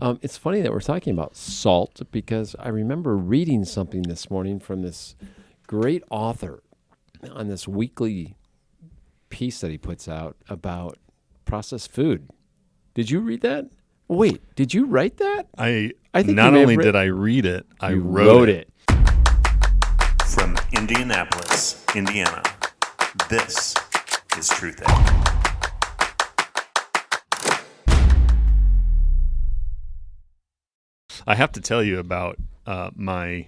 It's funny that we're talking about salt because I remember reading something this morning from this great author on this weekly piece that he puts out about processed food. Did you read that? Wait, did you write that? I think not only did I read it, I wrote it. From Indianapolis, Indiana, this is Truth Egg. I have to tell you about my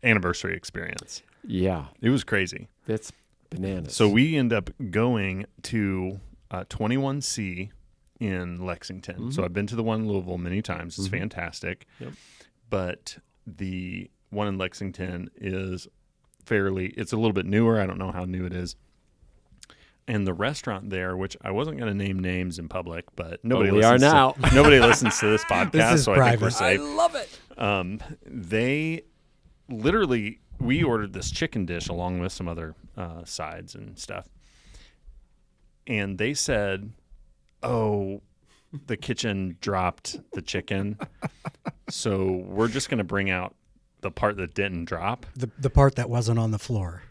anniversary experience. Yeah. It was crazy. That's bananas. So we end up going to 21C in Lexington. Mm-hmm. So I've been to the one in Louisville many times. It's fantastic. Yep. But the one in Lexington is it's a little bit newer. I don't know how new it is. And the restaurant there, which I wasn't going to name names in public, but nobody listens to this podcast, This is so private. I think we're safe. I love it. They literally, we ordered this chicken dish along with some other sides and stuff. And they said, oh, the kitchen dropped the chicken. So we're just going to bring out the part that didn't drop. The part that wasn't on the floor.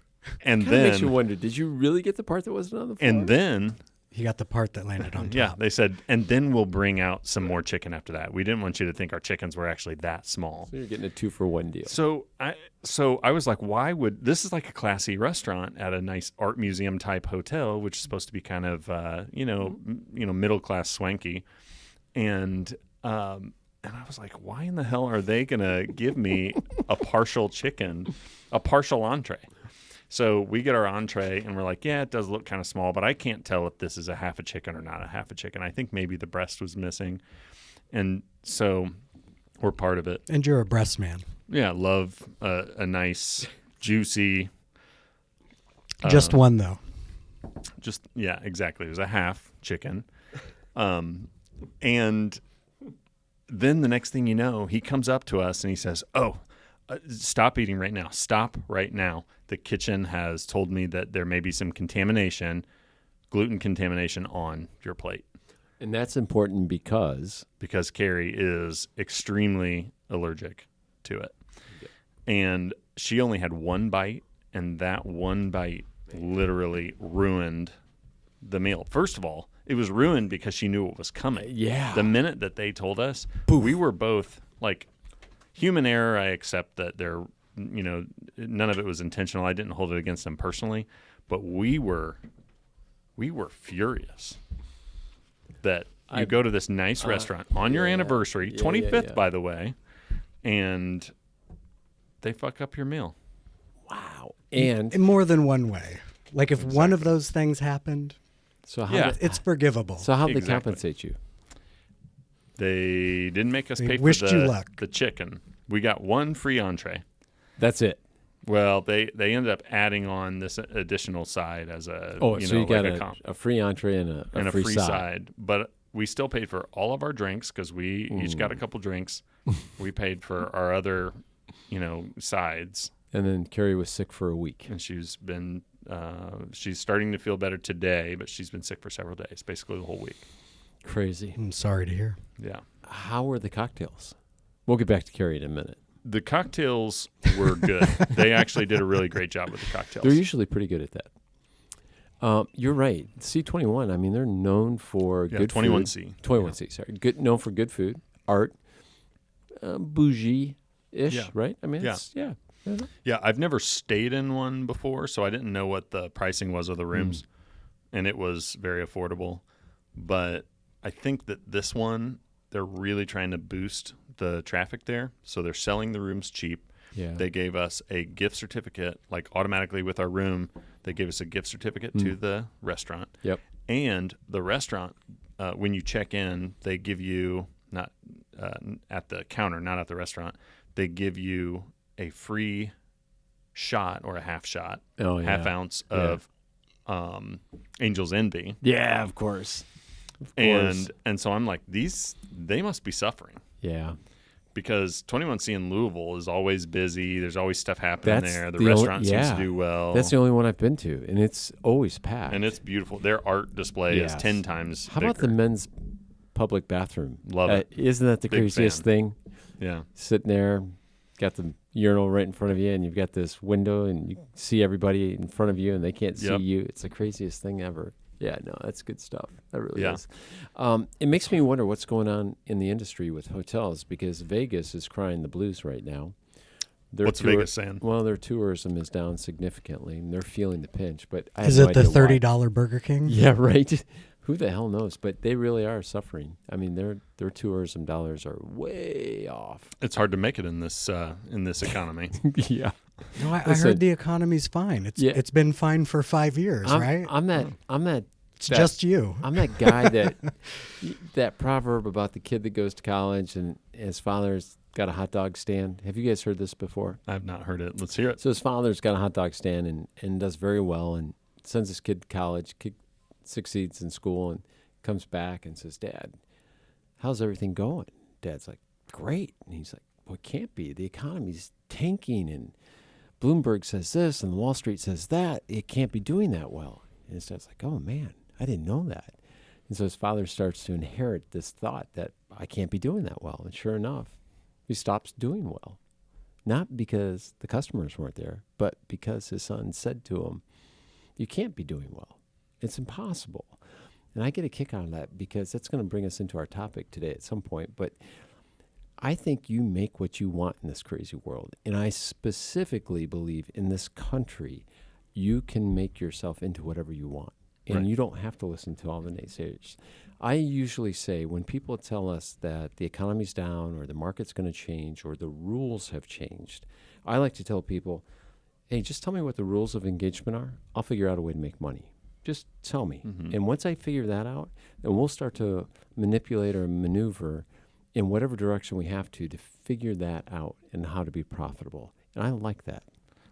And Kind of then makes you wonder, did you really get the part that wasn't on the floor? And then He got the part that landed on top. yeah, they said, and then we'll bring out some more chicken after that. We didn't want you to think our chickens were actually that small. So you're getting a 2-for-1 deal. So I was like, why would this is like a classy restaurant at a nice art museum type hotel, which is supposed to be kind of middle class swanky, and I was like, why in the hell are they gonna give me a partial entree? So we get our entree, and we're like, yeah, it does look kind of small, but I can't tell if this is a half a chicken or not a half a chicken. I think maybe the breast was missing. And so we're part of it. And you're a breast man. Yeah, love a nice, juicy. Just one, though. Yeah, exactly. It was a half chicken. And then the next thing you know, he comes up to us and he says, stop eating right now. Stop right now. The kitchen has told me that there may be some contamination, gluten contamination on your plate. And that's important because Carrie is extremely allergic to it. And she only had one bite, and that one bite literally ruined the meal. First of all, it was ruined because she knew it was coming. Yeah. The minute that they told us, we were both like, human error, I accept that none of it was intentional. I didn't hold it against them personally, but we were furious that you go to this nice restaurant on your anniversary, 25th, by the way, and they fuck up your meal. wow. And In more than one way. Like if one of those things happened, so how it's forgivable. so how they Exactly. compensate you? They didn't make us They pay for wished you luck. the chicken. We got one free entree. That's it. Well, they ended up adding on this additional side as a So you got like comp. a free entree and And a free side. But we still paid for all of our drinks because we each got a couple drinks. We paid for our other, sides. And then Carrie was sick for a week. And she's starting to feel better today, but she's been sick for several days, basically the whole week. Crazy. I'm sorry to hear. Yeah. How were the cocktails? We'll get back to Carrie in a minute. The cocktails were good. They actually did a really great job with the cocktails. They're usually pretty good at that. You're right. C21, I mean, they're known for good 21C. food. 21C, sorry. Known for good food, art, bougie-ish, right? I mean, Yeah, I've never stayed in one before, so I didn't know what the pricing was of the rooms, and it was very affordable. But I think that this one, they're really trying to boost the traffic there, so they're selling the rooms cheap. Yeah. They gave us a gift certificate, like automatically with our room. They gave us a gift certificate to the restaurant. Yep. And the restaurant, when you check in, they give you, not at the counter, not at the restaurant, they give you a free shot or a half shot, half ounce of Angel's Envy. Yeah, of course. Of course. And so I'm like, they must be suffering. Yeah. Because 21C in Louisville is always busy. There's always stuff happening there. The only- restaurant seems to do well. That's the only one I've been to, and it's always packed. And it's beautiful. Their art display is 10 times How bigger. about the men's public bathroom. Love it. Isn't that the Big craziest fan. thing? Yeah. Sitting there, got the urinal right in front of you, and you've got this window, and you see everybody in front of you, and they can't see Yep. you. It's the craziest thing ever. Yeah, no, that's good stuff. That really Yeah. is. It makes me wonder what's going on in the industry with hotels, because Vegas is crying the blues right now. What's Vegas saying? Well, their tourism is down significantly, and they're feeling the pinch. But I Is have no it the idea why. $30 Burger King? Yeah, right. Who the hell knows? But they really are suffering. I mean, their tourism dollars are way off. It's hard to make it in this economy. Yeah. No, I Listen. heard the economy's fine. It's been fine for 5 years, right? I'm that. It's just you. I'm that guy that proverb about the kid that goes to college and his father's got a hot dog stand. Have you guys heard this before? I've not heard it. Let's hear it. So his father's got a hot dog stand and does very well and sends his kid to college, kid succeeds in school and comes back and says, "Dad, how's everything going?" Dad's like, "Great." And he's like, "Well, it can't be. The economy's tanking and Bloomberg says this and Wall Street says that. It can't be doing that well." And his dad's like, "Oh, man, I didn't know that." And so his father starts to inherit this thought that I can't be doing that well. And sure enough, he stops doing well. Not because the customers weren't there, but because his son said to him, "You can't be doing well. It's impossible." And I get a kick out of that because that's going to bring us into our topic today at some point. But I think you make what you want in this crazy world. And I specifically believe in this country, you can make yourself into whatever you want. And Right. you don't have to listen to all the naysayers. I usually say when people tell us that the economy's down or the market's going to change or the rules have changed, I like to tell people, hey, just tell me what the rules of engagement are. I'll figure out a way to make money. Just tell me. Mm-hmm. And once I figure that out, then we'll start to manipulate or maneuver in whatever direction we have to figure that out and how to be profitable. And I like that.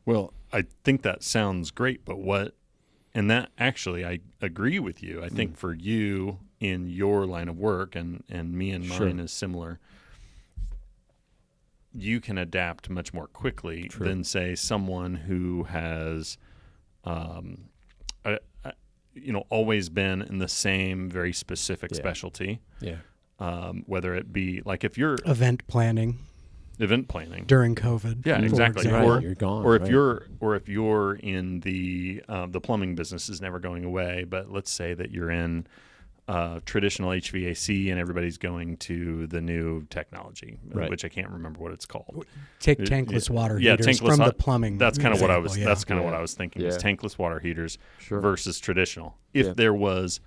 Well, I think that sounds great, but and that actually, I agree with you. I think for you in your line of work and me and Sure. mine is similar, you can adapt much more quickly True. than, say, someone who has, always been in the same very specific Yeah. specialty. Yeah. Whether it be like if you're Event planning event planning. during COVID. Yeah, for exactly. example. Right, you're gone, Or if right. you're in the plumbing business is never going away, but let's say that you're in traditional HVAC and everybody's going to the new technology, Right. which I can't remember what it's called. Take tankless water Yeah, heaters tankless from hot- the plumbing. That's kind of what I was. example, yeah. That's kind of what Yeah. I was thinking. Is Yeah. tankless water heaters Sure. versus traditional. If Yeah. there was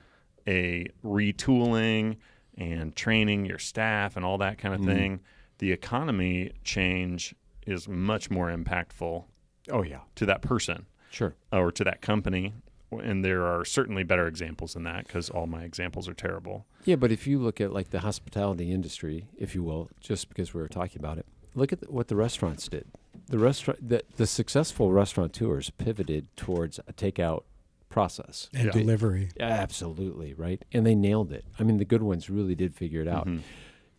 a retooling and training your staff and all that kind of thing, the economy change is much more impactful Oh, yeah. to that person Sure. or to that company. And there are certainly better examples than that because all my examples are terrible. Yeah, but if you look at like the hospitality industry, if you will, just because we were talking about it, look at what the restaurants did. The successful restaurateurs pivoted towards a takeout process. And Yeah. delivery. Absolutely, right? And they nailed it. I mean, the good ones really did figure it out. Mhm.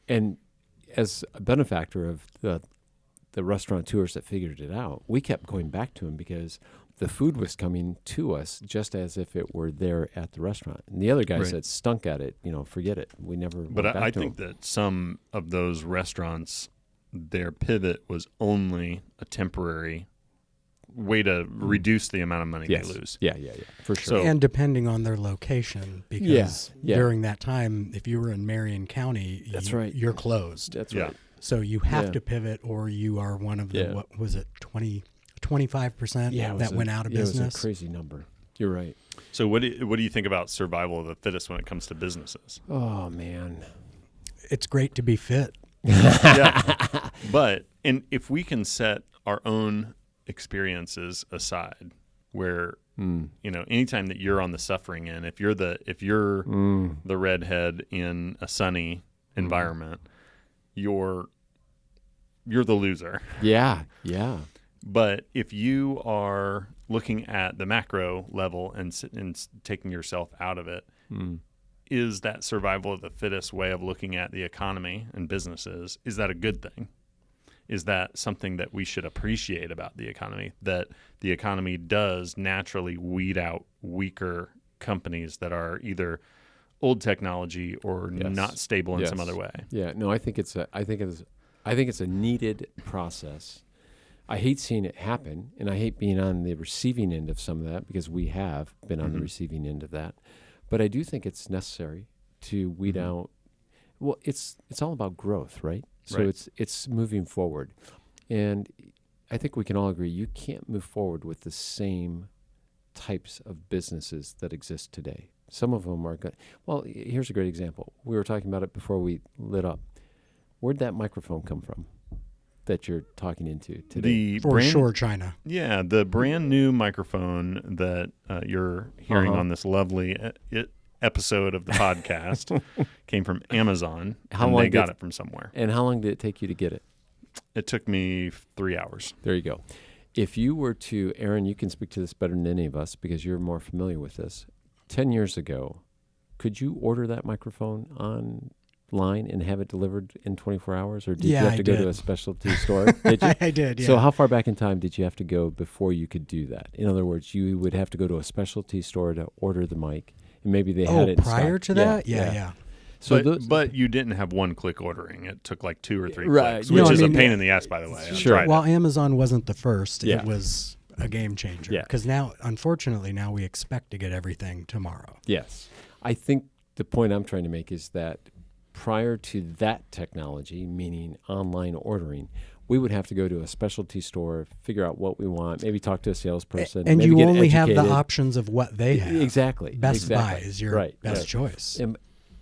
And as a benefactor of the restaurateurs that figured it out, we kept going back to them because the food was coming to us just as if it were there at the restaurant. And the other guys Right. that stunk at it, forget it. We never But went back I to think them. that some of those restaurants, their pivot was only a temporary way to reduce the amount of money Yes. they lose. Yeah, for sure. So- And depending on their location, because Yeah. during that time, if you were in Marion County, That's right. you're closed. That's Yeah. right. So you have Yeah. to pivot, or you are one of the, Yeah. what was it, 25% Yeah, it that was went out of It business? was a crazy number. You're right. So what do you think about survival of the fittest when it comes to businesses? Oh, man. It's great to be fit. Yeah. But if we can set our own experiences aside, where anytime that you're on the suffering end, if you're the redhead in a sunny environment, you're the loser. Yeah. But if you are looking at the macro level and taking yourself out of it, is that survival of the fittest way of looking at the economy and businesses, is that a good thing? Is that something that we should appreciate about the economy, that the economy does naturally weed out weaker companies that are either old technology or Yes. not stable in some Yes. other way. Yeah, no, I think it's a needed process. I hate seeing it happen, and I hate being on the receiving end of some of that because we have been on the receiving end of that. But I do think it's necessary to weed out. Well, it's all about growth, right? So Right. it's moving forward, and I think we can all agree you can't move forward with the same types of businesses that exist today. Some of them are good. Well, here's a great example. We were talking about it before we lit up. Where'd that microphone come from that you're talking into today? For sure, China. Yeah, the brand new microphone that you're hearing on this lovely episode of the podcast came from Amazon. How and long they got did- it from somewhere. And how long did it take you to get it? It took me 3 hours. There you go. If you were to, Aaron, you can speak to this better than any of us because you're more familiar with this. 10 years ago, could you order that microphone online and have it delivered in 24 hours? Or did you have to go to a specialty store? Did you? I did, yeah. So how far back in time did you have to go before you could do that? In other words, you would have to go to a specialty store to order the mic, and maybe they had it in prior stock. to that? Yeah. So But you didn't have one-click ordering. It took like 2 or 3 Right. clicks, No, which I is mean, a pain in the ass, by the way. I've Sure. tried While it. Amazon wasn't the first, Yeah. it was a game changer. Yeah. Because now, unfortunately, now we expect to get everything tomorrow. Yes. I think the point I'm trying to make is that prior to that technology, meaning online ordering, we would have to go to a specialty store, figure out what we want, maybe talk to a salesperson. And maybe you get only have the educated. options of what they have. Exactly. Best Buy exactly. is your right. best right. choice.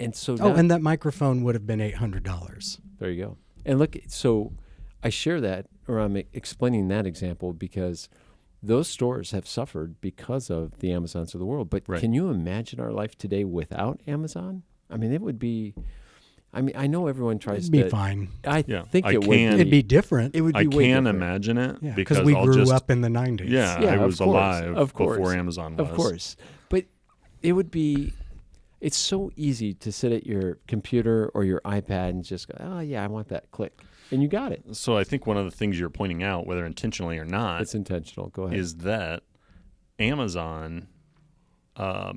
And so Oh, now- and that microphone would have been $800. there you go. And look, so I share that, or I'm explaining that example because those stores have suffered because of the Amazons of the world. But Right. can you imagine our life today without Amazon? I mean, it would be. I mean, I know everyone tries It'd be to. fine. I Yeah, think I it can- would. It'd be different. It would be I way can different. imagine it Yeah, because we I'll grew just up in the 90s. Yeah, Yeah, I of was course, alive of course. before Amazon was. Of course. But it would be. It's so easy to sit at your computer or your iPad and just go, oh yeah, I want that. Click, and you got it. So I think one of the things you're pointing out, whether intentionally or not, It's intentional. Go ahead. is that Amazon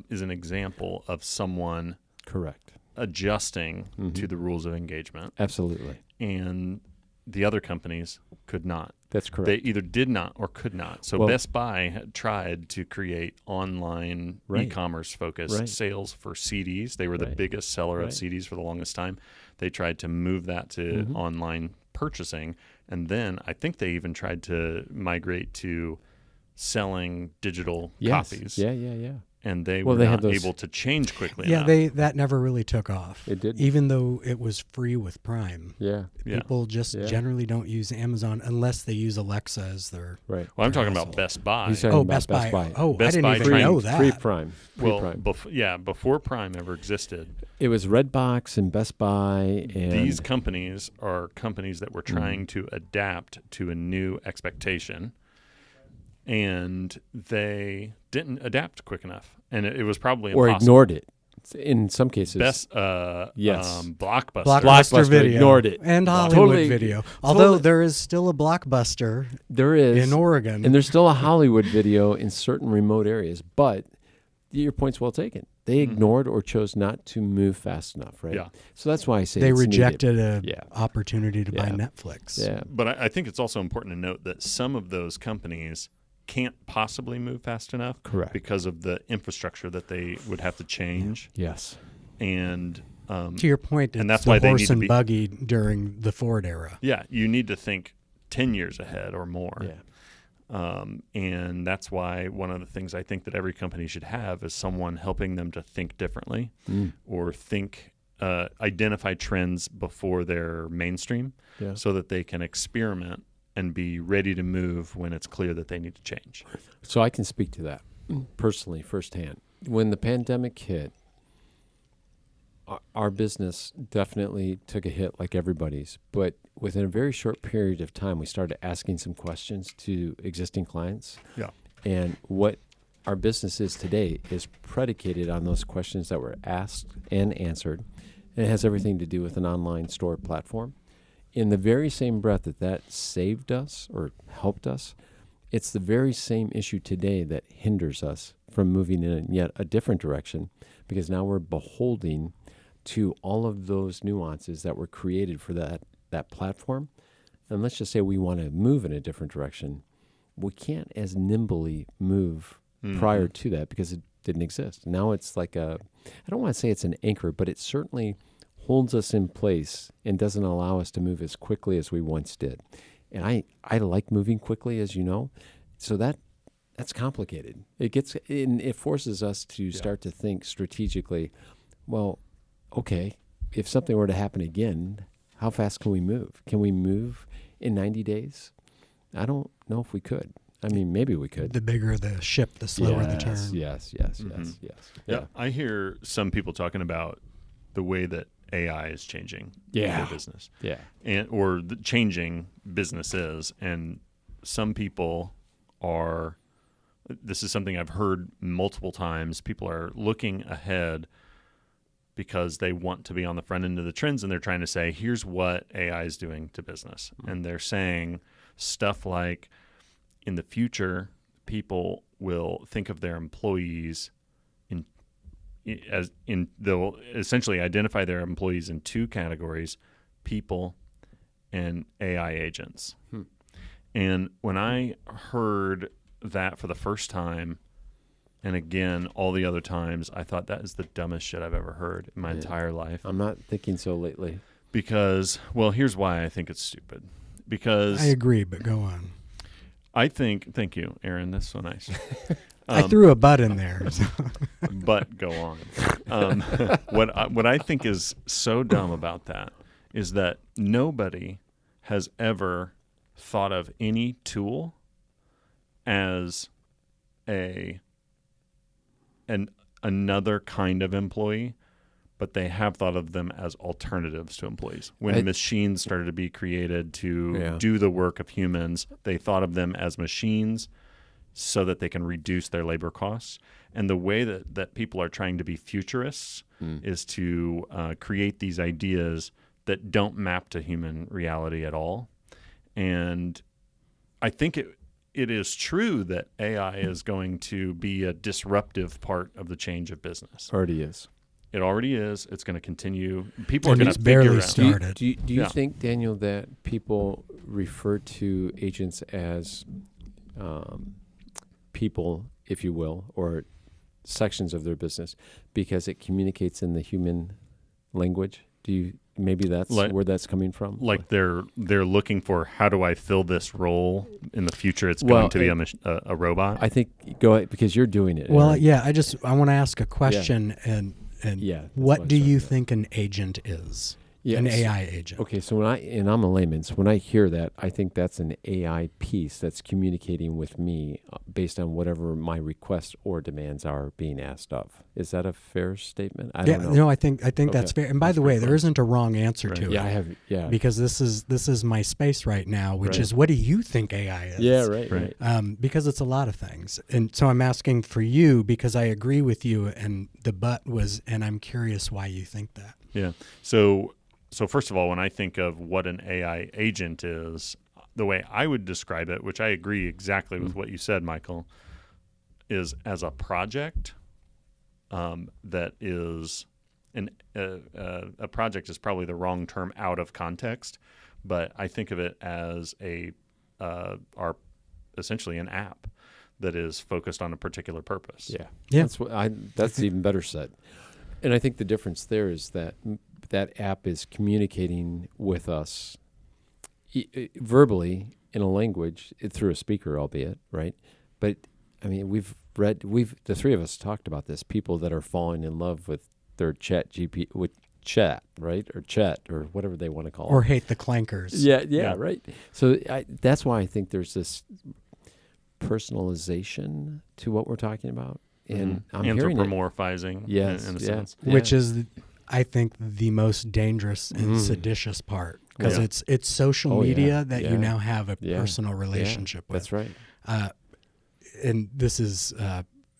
is an example of someone Correct. adjusting to the rules of engagement, Absolutely. and the other companies could not. That's correct. They either did not or could not. So Well- Best Buy had tried to create online Right. e-commerce focused Right. sales for CDs. They were the Right. biggest seller of Right. CDs for the longest time. They tried to move that to online purchasing, and then I think they even tried to migrate to selling digital Yes. copies. Yeah. And they Well, were they not had those- able to change quickly Yeah, enough. that never really took off. It didn't. Even though it was free with Prime. Yeah. Yeah. People just Yeah. generally don't use Amazon unless they use Alexa as their... Right. Well, I'm talking Asshole. about Best Buy. He's talking Oh, about Best Buy. Oh, Best I didn't Buy even trying- know that. Free Prime. well, Prime. before Prime ever existed, It was Redbox and Best Buy and these companies are companies that were trying to adapt to a new expectation, and they didn't adapt quick enough, and it was probably or impossible. ignored it. In some cases, Best Yes. Blockbuster. Blockbuster Video. ignored it. And Hollywood Totally- Video. Although there is still a Blockbuster there is in Oregon. and there's still a Hollywood Video in certain remote areas. But your point's well taken. They ignored or chose not to move fast enough, right? Yeah. So that's why I say they it's needed. rejected an Yeah. opportunity to buy Yeah. Netflix. Yeah. But I think it's also important to note that some of those companies can't possibly move fast enough Correct. because of the infrastructure that they would have to change. Yes. And To your point, it's And that's the why they horse need to and be- buggy during the Ford era. yeah, you need to think 10 years ahead or more. Yeah. And that's why one of the things I think that every company should have is someone helping them to think differently or identify trends before they're mainstream Yeah. so that they can experiment and be ready to move when it's clear that they need to change. So I can speak to that personally, firsthand. When the pandemic hit, our business definitely took a hit like everybody's. But within a very short period of time, we started asking some questions to existing clients. Yeah. And what our business is today is predicated on those questions that were asked and answered. And it has everything to do with an online store platform. In the very same breath that saved us or helped us, it's the very same issue today that hinders us from moving in yet a different direction, because now we're beholding to all of those nuances that were created for that platform. And let's just say we want to move in a different direction. We can't as nimbly move prior to that because it didn't exist. Now it's like I don't want to say it's an anchor, but it certainly holds us in place and doesn't allow us to move as quickly as we once did. And I like moving quickly, as you know. So that's complicated. It forces us to start to think strategically. Well, okay, if something were to happen again, how fast can we move? Can we move in 90 days? I don't know if we could. I mean, maybe we could. The bigger the ship, the slower the turn. Yes. Yeah, I hear some people talking about the way that AI is changing their business. Yeah. Or changing businesses. And some people are, this is something I've heard multiple times, people are looking ahead because they want to be on the front end of the trends, and they're trying to say, here's what AI is doing to business. And they're saying stuff like, in the future, people will think of their employees they'll essentially identify their employees in two categories, people and AI agents. And when I heard that for the first time, and again, all the other times, I thought that is the dumbest shit I've ever heard in my entire life. I'm not thinking so lately. Because, well, here's why I think it's stupid. Because I agree, but go on. I think, thank you, Aaron, that's so nice. I threw a butt in there. So. But go on. What I think is so dumb about that is that nobody has ever thought of any tool as another kind of employee, but they have thought of them as alternatives to employees. When machines started to be created to do the work of humans, they thought of them as machines so that they can reduce their labor costs. And the way that people are trying to be futurists is to create these ideas that don't map to human reality at all. And I think it is true that AI is going to be a disruptive part of the change of business. Already is. It already is. It's going to continue. People And are going it's to figure barely out. started. Do you think, Daniel, that people refer to agents as people, if you will, or sections of their business because it communicates in the human language? Maybe that's where that's coming from? Like they're looking for, how do I fill this role in the future? It's going to be a robot. I think go ahead, because you're doing it. Well, Aaron. yeah, I want to ask a question, and what do you think an agent is? Yes. An AI agent. Okay, so I'm a layman, so when I hear that, I think that's an AI piece that's communicating with me based on whatever my requests or demands are being asked of. Is that a fair statement? I don't know. No, I think that's fair. And by the way, there isn't a wrong answer to it. Because this is my space right now, which is, what do you think AI is? Yeah, right. Because it's a lot of things. And so I'm asking for you because I agree with you, and the but was, and I'm curious why you think that. Yeah. So first of all, when I think of what an AI agent is, the way I would describe it, which I agree exactly with what you said, Michael, is as a project that is a project is probably the wrong term out of context, but I think of it as essentially an app that is focused on a particular purpose. Yeah. That's even better said. And I think the difference there is that app is communicating with us verbally in a language through a speaker, albeit, right? But I mean, the three of us talked about this. People that are falling in love with their chat, right, or chat, or whatever they want to call it, or hate the clankers. Yeah, right. So that's why I think there's this personalization to what we're talking about, and I'm hearing anthropomorphizing, in a sense, which is, I think, the most dangerous and seditious part, because it's social media that you now have a personal relationship with. That's right. And this is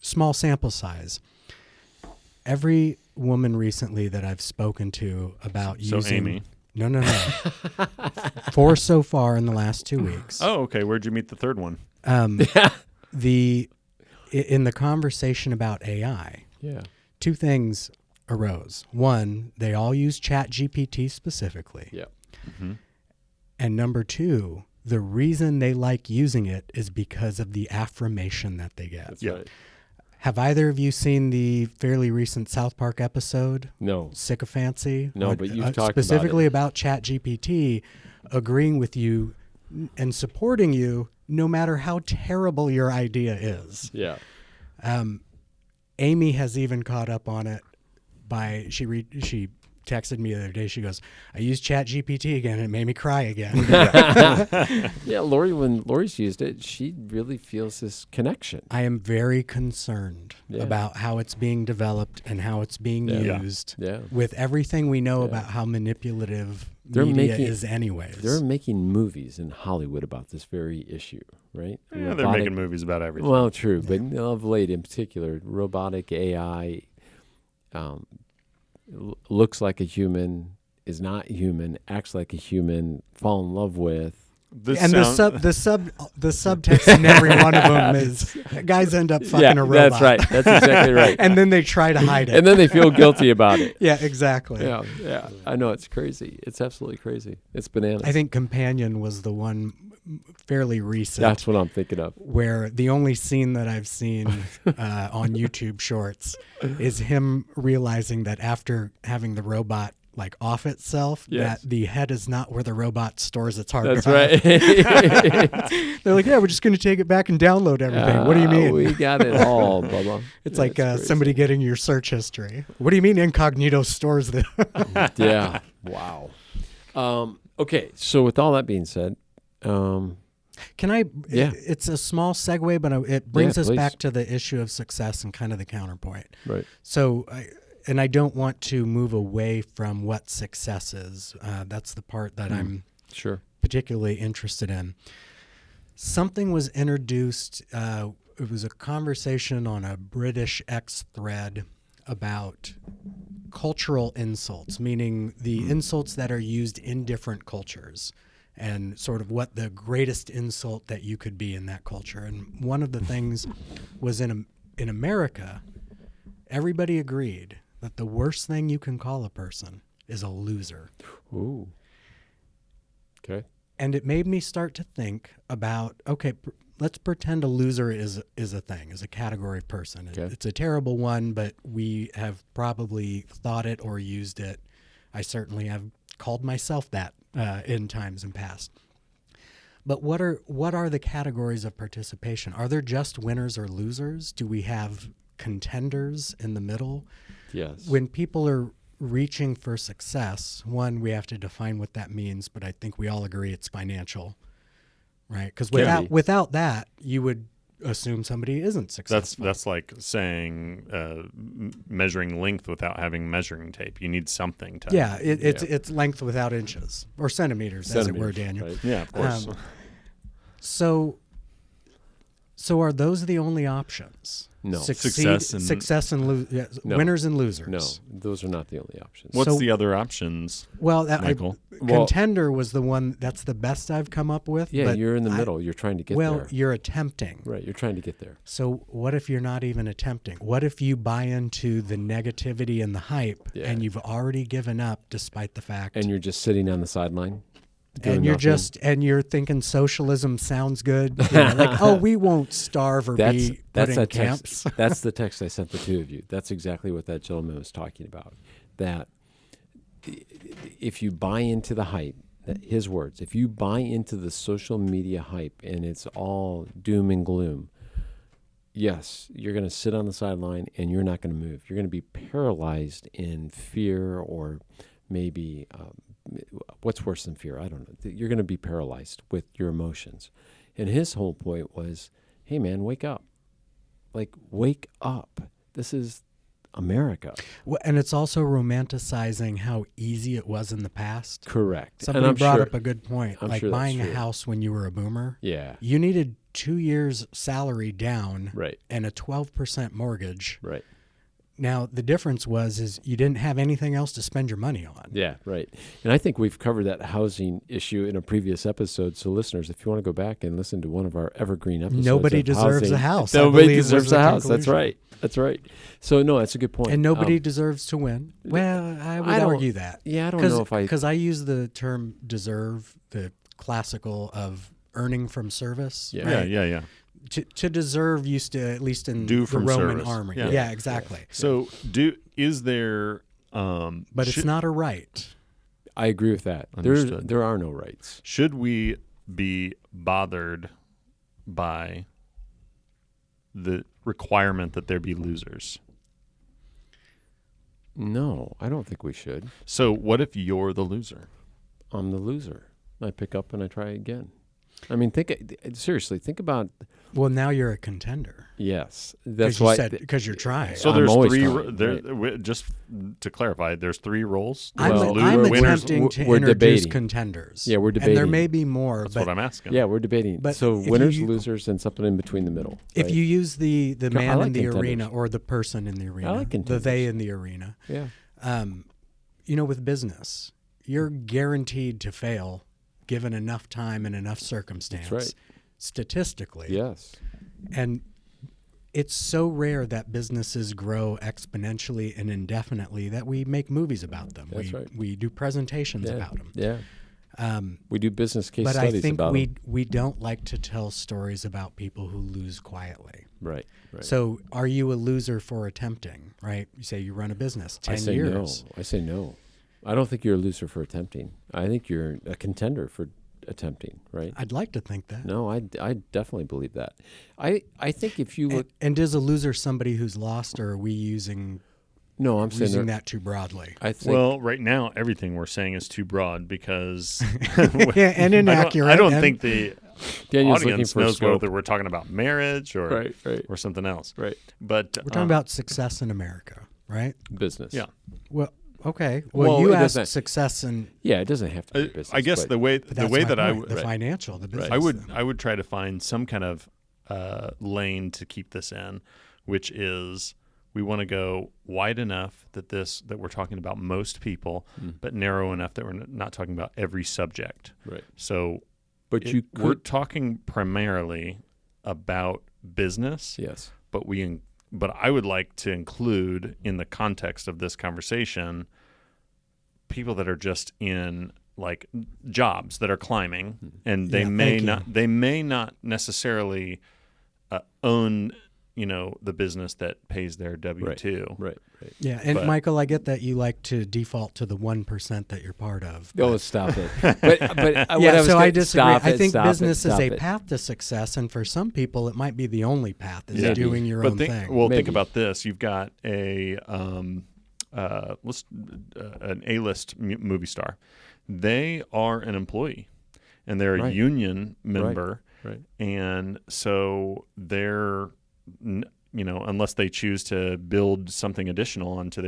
small sample size. Every woman recently that I've spoken to about using... Amy. No. 4 so far in the last 2 weeks. Oh, okay. Where'd you meet the third one? in the conversation about AI, Yeah. two things arose. One, they all use ChatGPT specifically. Yeah. And number two, the reason they like using it is because of the affirmation that they get. That's right. Have either of you seen the fairly recent South Park episode, No. Sycophancy? No, but you've talked specifically about about ChatGPT agreeing with you and supporting you no matter how terrible your idea is. Yeah. Amy has even caught up on it by she texted me the other day. She goes, "I used ChatGPT again and it made me cry again." Yeah, Lori, when Lori's used it, she really feels this connection. I am very concerned about how it's being developed and how it's being used Yeah. with everything we know about how manipulative They're media making- is anyways. They're making movies in Hollywood about this very issue, right? Yeah, they're making movies about everything. Well, true, but of late in particular, robotic AI looks like a human, is not human, acts like a human, fall in love with. the subtext in every one of them is guys end up fucking a robot. That's right. That's exactly right. And then they try to hide it. And then they feel guilty about it. Yeah, exactly. Yeah. I know, it's crazy. It's absolutely crazy. It's bananas. I think Companion was the one fairly recent. That's what I'm thinking of. Where the only scene that I've seen on YouTube Shorts is him realizing that after having the robot like off itself, that the head is not where the robot stores its hard drive. That's right. They're like, yeah, we're just going to take it back and download everything. What do you mean? We got it all, Bubba. It's like somebody getting your search history. What do you mean incognito stores the... Yeah. Wow. Okay, so with all that being said, Can I? Yeah. It's a small segue, but it brings us please. back to the issue of success and kind of the counterpoint. right. So, I don't want to move away from what success is. That's the part that I'm Sure. particularly interested in. Something was introduced. It was a conversation on a British X thread about cultural insults, meaning the insults that are used in different cultures and sort of what the greatest insult that you could be in that culture. And one of the things was in America, everybody agreed that the worst thing you can call a person is a loser. Ooh. Okay. And it made me start to think about, okay, let's pretend a loser is a thing, is a category of person. Okay. It's a terrible one, but we have probably thought it or used it. I certainly have called myself that in times in past. But what are the categories of participation? Are there just winners or losers? Do we have contenders in the middle? Yes. When people are reaching for success, one, we have to define what that means, but I think we all agree it's financial, right? Because without that, you would assume somebody isn't successful. That's like saying measuring length without having measuring tape. You need something to. Yeah, it's length without inches or centimeters, as it were, Daniel. Right? Yeah, of course. So are those the only options? No. Success and- No. winners and losers. No, those are not the only options. What's So- the other options, Well, Michael? contender was the one that's the best I've come up with. Yeah, but you're in the middle. You're trying to get there. you're attempting. Right, you're trying to get there. So what if you're not even attempting? What if you buy into the negativity and the hype and you've already given up despite the fact And you're just sitting on the sideline. and you're thinking socialism sounds good. You know, like, oh, we won't starve or be put in that camps. text. That's the text I sent the two of you. That's exactly what that gentleman was talking about. That if you buy into the hype, his words, if you buy into the social media hype and it's all doom and gloom, yes, you're going to sit on the sideline and you're not going to move. You're going to be paralyzed in fear or maybe what's worse than fear? I don't know. You're going to be paralyzed with your emotions. And his whole point was, hey, man, wake up. Like, wake up. This is America. Well, and it's also romanticizing how easy it was in the past. Correct. Somebody brought up a good point. I'm like sure that's buying a true. house when you were a boomer. Yeah. You needed 2 years' salary down Right. and a 12% mortgage. Right. Now, the difference is you didn't have anything else to spend your money on. Yeah, right. And I think we've covered that housing issue in a previous episode. So, listeners, if you want to go back and listen to one of our evergreen episodes, Nobody of deserves housing, a house. I Nobody believe was deserves the a house. That's conclusion. right. That's right. So, no, that's a good point. And nobody deserves to win. Well, I would argue that. Yeah, I don't know if I... Because I use the term deserve, the classical of earning from service. Yeah. Yeah, yeah. To deserve used to, at least in Do the from Roman service. army. Yeah. Yeah, exactly. So is there But it's not a right. I agree with that. Understood. There are no rights. should we be bothered by the requirement that there be losers? No, I don't think we should. So what if you're the loser? I'm the loser. I pick up and I try again. I mean, seriously, think about... Well, now you're a contender. Yes. That's you why... said because you're trying. So I'm there's always three. trying, Just to clarify, there's three roles. I'm, There's I'm winners. attempting to we're introduce debating. contenders. Yeah, we're And there debating. may be more, That's but what I'm asking. Yeah, we're debating. But So if winners, you- losers, and something in between the middle. if right? you use the I man like in the contenders. arena or the person in the arena, like the contenders. they in the arena, Yeah. with business, you're guaranteed to fail given enough time and enough circumstance. right. Statistically. Yes. And it's so rare that businesses grow exponentially and indefinitely that we make movies about them. That's right. We do presentations Yeah. about them. Yeah. We do business case But studies I think about them. we don't like to tell stories about people who lose quietly. Right. Right. So are you a loser for attempting, right? You say you run a business 10 I say years. no. I say no. I don't think you're a loser for attempting. I think you're a contender for attempting, right? I'd like to think that. No, I definitely believe that. I think if you look... And is a loser somebody who's lost, or are we using No, I'm saying... using there- that too broadly? I think... Well, right now everything we're saying is too broad because Yeah, and inaccurate. I don't and- think the Daniel's looking audience for knows scope. whether we're talking about marriage or Right. or something else. Right. But we're talking about success in America, right? Business. yeah. Well, okay. Well, Well, you it asked doesn't- success and Yeah, it doesn't have to be business. I guess but the way but that's the way my that I point, would the financial, the business. I would try to find some kind of lane to keep this in, which is we want to go wide enough that we're talking about most people, but narrow enough that we're not talking about every subject. Right. So, But you we're could... talking primarily about business. Yes. But I would like to include in the context of this conversation people that are just in like jobs that are climbing, and they may not necessarily own the business that pays their W-2. Right. Yeah, and But- Michael, I get that you like to default to the 1% that you're part of. Oh, stop it. But Yeah, so I disagree. I think stop it, business is stop a it. path to success, and for some people, it might be the only path is Yeah. doing your But own thing. Well, think Maybe. about this. You've got an A-list movie star. They are an employee, and they're a Right. union member. Right. And so they're, unless they choose to build something additional onto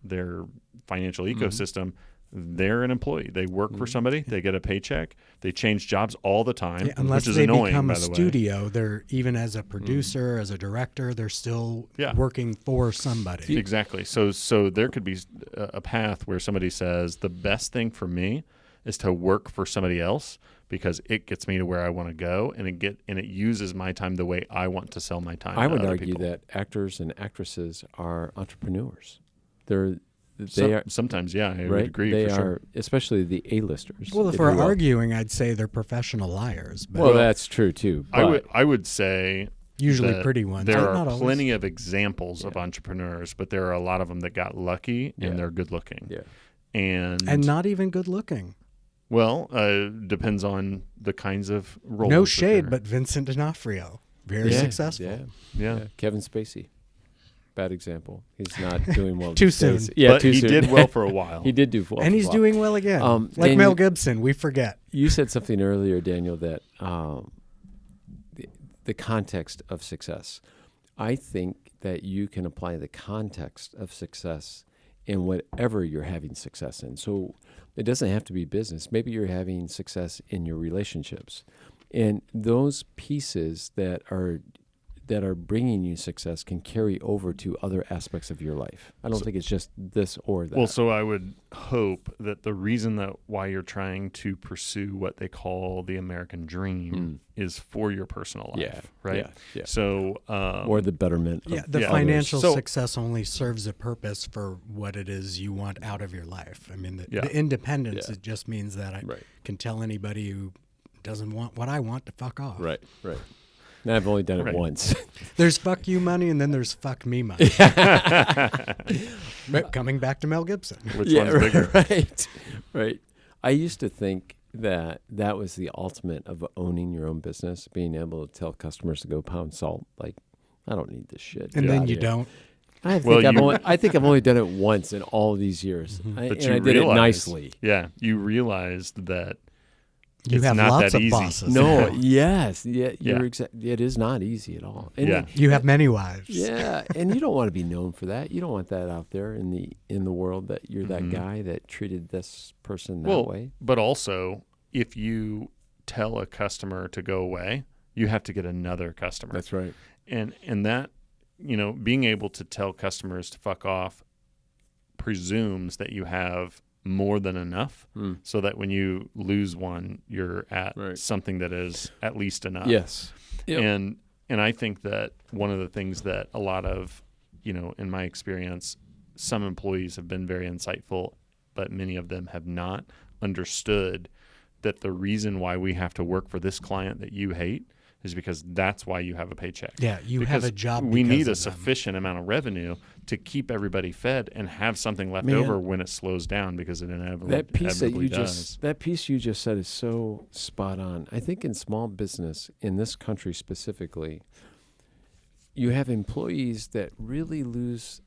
their financial ecosystem, they're an employee. They work for somebody. They get a paycheck. They change jobs all the time, Yeah, unless which is they annoying, become by a the way. studio, they're even as a producer, as a director, they're still Yeah. working for somebody. Exactly. So there could be a path where somebody says the best thing for me is to work for somebody else because it gets me to where I want to go, and it uses my time the way I want to sell my time. I to would other argue people. that actors and actresses are entrepreneurs. They are sometimes, yeah, I right. would agree They for are, sure. especially the A-listers. Well, if you we're will. arguing, I'd say they're professional liars, but Well, that's true too. But I would say usually that pretty ones. There Not are always. plenty of examples of entrepreneurs, but there are a lot of them that got lucky and Yeah. they're good looking. yeah, and not even good looking. Well, depends on the kinds of roles. No that shade, they're- but Vincent D'Onofrio, very Yeah, successful. Yeah. yeah. Kevin Spacey, bad example. He's not doing well. Too these soon. days. Yeah, But too he soon. did well for a while. He did do well. And for he's a while. doing well again. Like Daniel- Mel Gibson, we forget. You said something earlier, Daniel, that the context of success. I think that you can apply the context of success in whatever you're having success in. So it doesn't have to be business. Maybe you're having success in your relationships. And those pieces that that are bringing you success can carry over to other aspects of your life. I don't think it's just this or that. Well, so I would hope that the reason that why you're trying to pursue what they call the American dream is for your personal life, right? Yeah. So, or the betterment. The of financial others. success only serves a purpose for what it is you want out of your life. I mean, the independence, it just means that I can tell anybody who doesn't want what I want to fuck off. Right. And I've only done it once. There's fuck you money and then there's fuck me money. But coming back to Mel Gibson. Which one's bigger? Right. I used to think that was the ultimate of owning your own business, being able to tell customers to go pound salt. Like, I don't need this shit. And then you don't. I think I've only done it once in all of these years. But I did it nicely. Yeah. You realized that You it's have not lots that of easy. bosses. No, yes. Yeah, you're it is not easy at all. And You have many wives. Yeah, and you don't want to be known for that. You don't want that out there in the world that you're that guy that treated this person that way. But also, if you tell a customer to go away, you have to get another customer. That's right. And that, being able to tell customers to fuck off presumes that you have more than enough so that when you lose one, you're at something that is at least enough. Yes. Yep. And I think that one of the things that a lot of, in my experience, some employees have been very insightful, but many of them have not understood that the reason why we have to work for this client that you hate is because that's why you have a paycheck. Yeah, you have a job. We need a them. sufficient amount of revenue to keep everybody fed and have something left over when it slows down, because it inevitably does. That piece you just said is so spot on. I think in small business in this country specifically, you have employees that really lose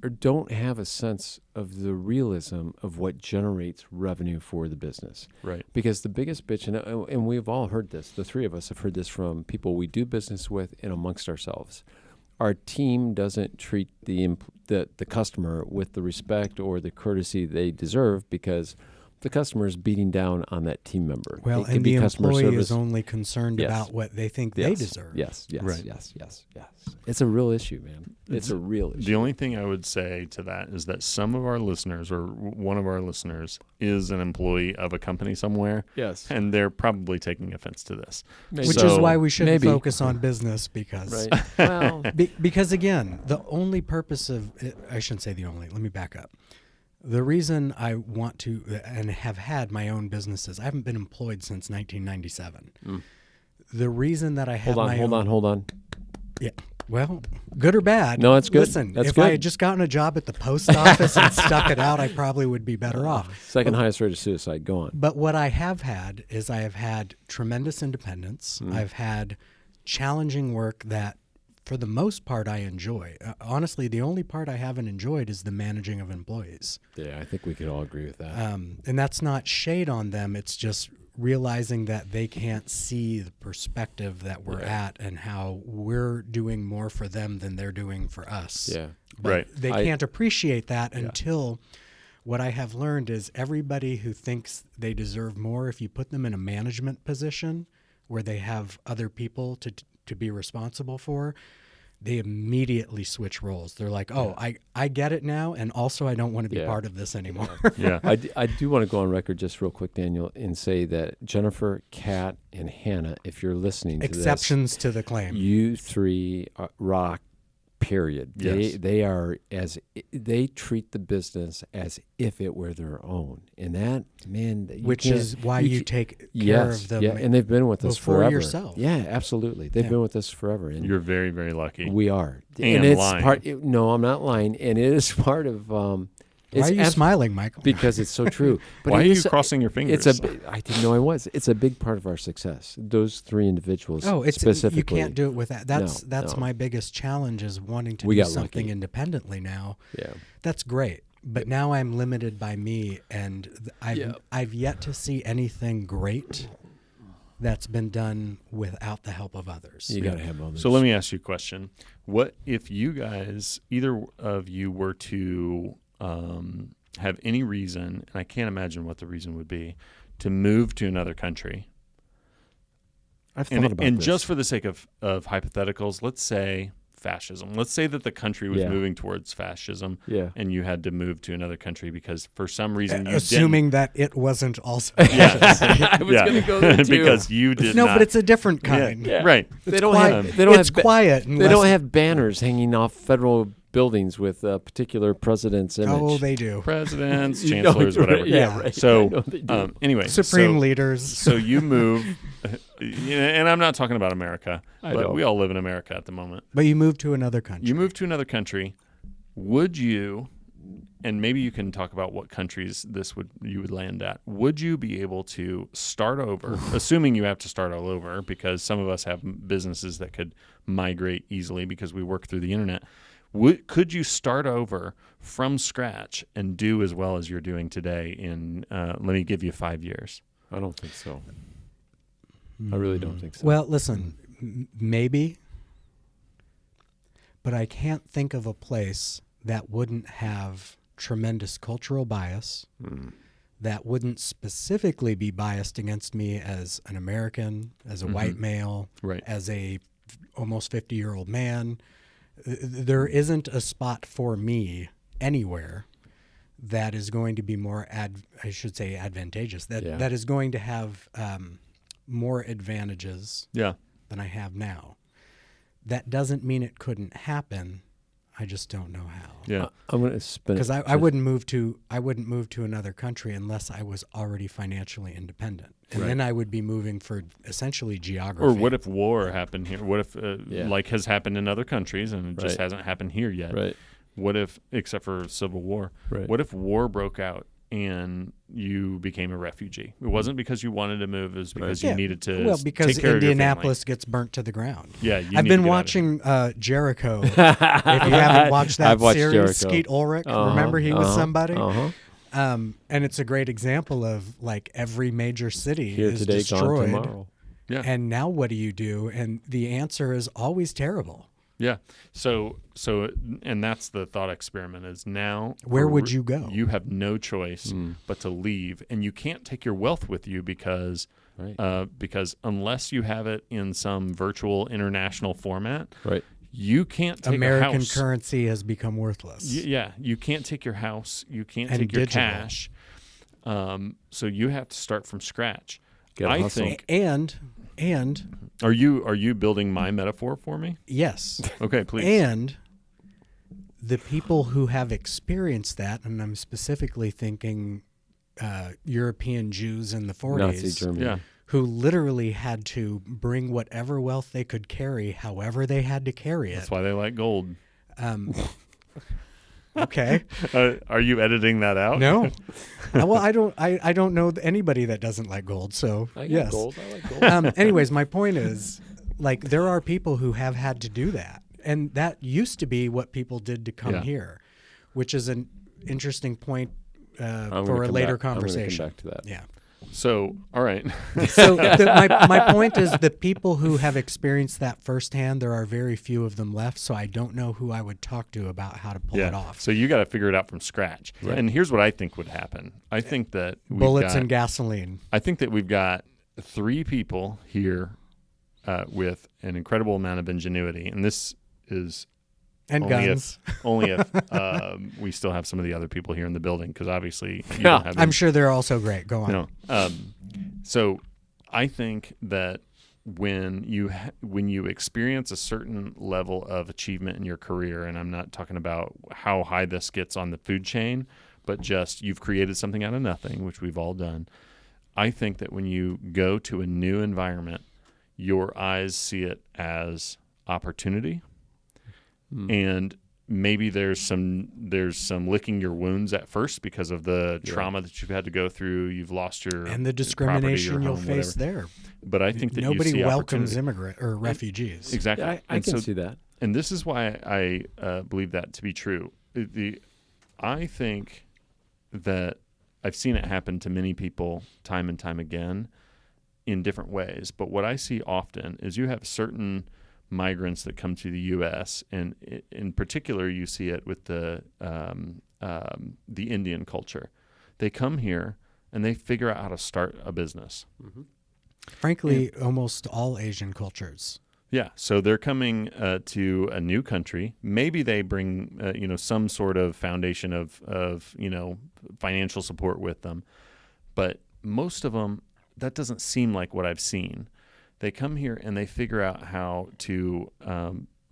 or don't have a sense of the realism of what generates revenue for the business. Right. Because the biggest bitch, and we've all heard this, the three of us have heard this from people we do business with and amongst ourselves. Our team doesn't treat the customer with the respect or the courtesy they deserve because the customer is beating down on that team member. Well, and the employee is only concerned about what they think they deserve. Yes. It's a real issue, man. It's a real issue. The only thing I would say to that is that some of our listeners, or one of our listeners, is an employee of a company somewhere. Yes. And they're probably taking offense to this. Which is why we shouldn't focus on business because, because again, the only purpose of, I shouldn't say the only, let me back up. The reason I want to and have had my own businesses, I haven't been employed since 1997. The reason that I have Hold on. Yeah. Well, good or bad. No, that's good. Listen, that's if good. I had just gotten a job at the post office and stuck it out, I probably would be better off. Second highest rate of suicide. Go on. But what I have had is I have had tremendous independence. I've had challenging work that, for the most part, I enjoy. Honestly, the only part I haven't enjoyed is the managing of employees. Yeah, I think we could all agree with that. And that's not shade on them. It's just realizing that they can't see the perspective that we're at and how we're doing more for them than they're doing for us. Yeah, but they can't appreciate that until what I have learned is everybody who thinks they deserve more, if you put them in a management position where they have other people to be responsible for, they immediately switch roles. They're like, I get it now, and also I don't want to be part of this anymore. I do want to go on record just real quick, Daniel, and say that Jennifer, Kat, and Hannah, if you're listening to exceptions to the claim, you three rock, period. Yes. They treat the business as if it were their own, and that, man, which is why you take care of them. Yeah, and they've been with us before forever. Yourself. Yeah, absolutely. They've been with us forever. And you're very, very lucky. We are. And it's lying. No, I'm not lying, and it is part of. Why are you smiling, Michael? Because it's so true. But why are you crossing your fingers? I didn't know I was. It's a big part of our success. Those three individuals specifically. You can't do it with that. That's my biggest challenge is wanting to do something independently now. Yeah. That's great. But now I'm limited by me, and I've yet to see anything great that's been done without the help of others. You got to have others. So let me ask you a question. What if you guys, either of you, were to have any reason, and I can't imagine what the reason would be, to move to another country, I've thought about and this. just for the sake of hypotheticals, let's say fascism. Let's say that the country was Yeah. moving towards fascism, Yeah. and you had to move to another country because for some reason you Assuming that it wasn't also. I was yeah. going to go there too. because you did No, not. but it's a different kind. Yeah. Right. They It's don't quiet. have. They don't it's have. quiet. They don't have banners hanging off federal buildings with a particular president's image. Oh, they do. Presidents, You know, chancellors, whatever. Yeah, Yeah. right. I know So they do. anyway, Supreme so, leaders. So you move, and I'm not talking about America, I but know. we all live in America at the moment. But you move to another country. You move to another country. Would you, and maybe you can talk about what countries you would land at. Would you be able to start over, assuming you have to start all over, because some of us have businesses that could migrate easily because we work through the internet. Could you start over from scratch and do as well as you're doing today in, let me give you 5 years? I don't think so. I really don't think so. Well, listen, maybe, but I can't think of a place that wouldn't have tremendous cultural bias, that wouldn't specifically be biased against me as an American, as a white male, Right. as a almost 50-year-old man. There isn't a spot for me anywhere that is going to be more advantageous. That is going to have more advantages Yeah. than I have now. That doesn't mean it couldn't happen. I just don't know how. Yeah. I'm going to spin it. Because I wouldn't move to another country unless I was already financially independent, and Right. then I would be moving for essentially geography. Or what if war happened here? What if, Yeah. like has happened in other countries and it just Right. hasn't happened here yet? Right. What if, except for civil war, Right. what if war broke out and you became a refugee? It wasn't because you wanted to move; it was because you needed to because take care Indianapolis gets burnt to the ground. of your family. Yeah, you I've need been to get out of watching Jericho. If you haven't watched that I've watched series, Jericho. Skeet Ulrich, Uh-huh, remember he was somebody? Uh-huh. And it's a great example of like every major city Here is today, destroyed. gone tomorrow. Yeah. And now what do you do? And the answer is always terrible. Yeah. So, and that's the thought experiment is now. Where would you go? You have no choice but to leave, and you can't take your wealth with you because unless you have it in some virtual international format, Right. you can't take a American house. currency has become worthless. Yeah, you can't take your house. You can't And take your digital. cash. So you have to start from scratch. Gotta I hustle. think. And Are you building my metaphor for me? yes. Okay, please. And the people who have experienced that, and I'm specifically thinking European Jews in the 40s, Nazi Germany. yeah, who literally had to bring whatever wealth they could carry, however they had to carry it. that's why they like gold. Okay. Are you editing that out? No. Well, I don't know anybody that doesn't like gold. So I got yes. gold. I like gold. Anyways, my point is, like, there are people who have had to do that, and that used to be what people did to come Yeah. here, which is an interesting point I'm for gonna a come later back- I'm gonna come conversation. back to that. Yeah. So, all right. So my point is, the people who have experienced that firsthand, there are very few of them left. So I don't know who I would talk to about how to pull it off. So you got to figure it out from scratch. Right. And here's what I think would happen. I think that Bullets and gasoline. I think that we've got 3 people here with an incredible amount of ingenuity, and this is And only guns. only if we still have some of the other people here in the building, because obviously you don't have I'm sure they're also great. Go on. No. So I think that when you experience a certain level of achievement in your career, and I'm not talking about how high this gets on the food chain, but just you've created something out of nothing, which we've all done. I think that when you go to a new environment, your eyes see it as opportunity. And maybe there's some licking your wounds at first because of the trauma that you've had to go through. You've lost your And the property, discrimination your you'll home, face whatever. there. But I think that Nobody you see welcomes opportunity. immigrant or refugees. Exactly. Yeah, I And can so- see that. And this is why I believe that to be true. I think that I've seen it happen to many people time and time again in different ways. But what I see often is you have certain migrants that come to the U.S., and in particular, you see it with the Indian culture. They come here and they figure out how to start a business. Frankly, almost all Asian cultures. Yeah, so they're coming to a new country. Maybe they bring, some sort of foundation of financial support with them, but most of them, that doesn't seem like what I've seen. They come here and they figure out how to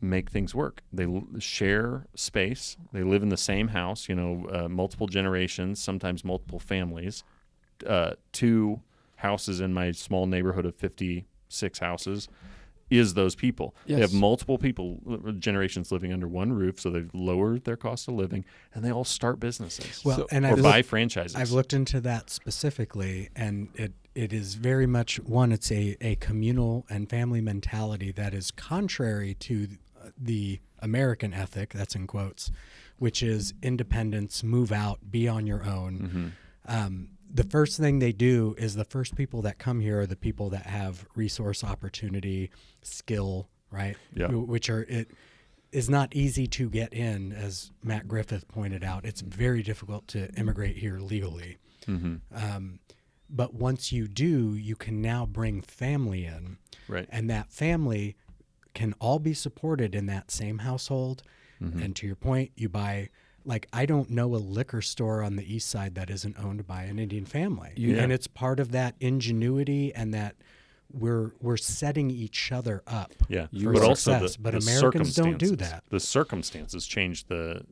make things work. They share space. They live in the same house. Multiple generations, sometimes multiple families. 2 houses in my small neighborhood of 56 houses. Is those people. Yes. They have multiple generations living under one roof, so they've lowered their cost of living, and they all start businesses And buy franchises. I've looked into that specifically, and it is very much, it's a communal and family mentality that is contrary to the American ethic, that's in quotes, which is independence, move out, be on your own. The first thing they do is the first people that come here are the people that have resource, opportunity, skill, right? Yeah. It is not easy to get in, as Matt Griffith pointed out. It's very difficult to immigrate here legally. But once you do, you can now bring family in. Right. And that family can all be supported in that same household. And to your point, you buy... I don't know a liquor store on the east side that isn't owned by an Indian family. And it's part of that ingenuity and that we're setting each other up for but success. Also but the Americans don't do that. The circumstances change the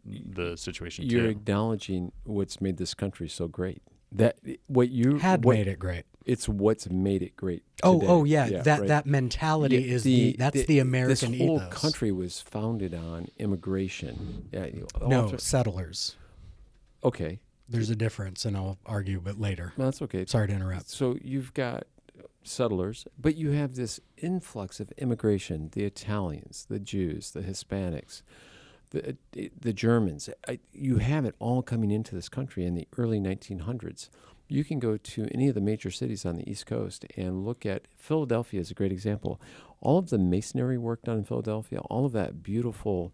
situation You're too. acknowledging what's made this country so great. That what you made it great. It's what's made it great. Today. That mentality is the American This whole ethos. country was founded on immigration. Settlers. Okay. There's a difference, and I'll argue, but later. No, that's okay. Sorry to interrupt. So you've got settlers, but you have this influx of immigration: the Italians, the Jews, the Hispanics, the Germans. You have it all coming into this country in the early 1900s. You can go to any of the major cities on the East Coast and look at Philadelphia is a great example. All of the masonry work done in Philadelphia, all of that beautiful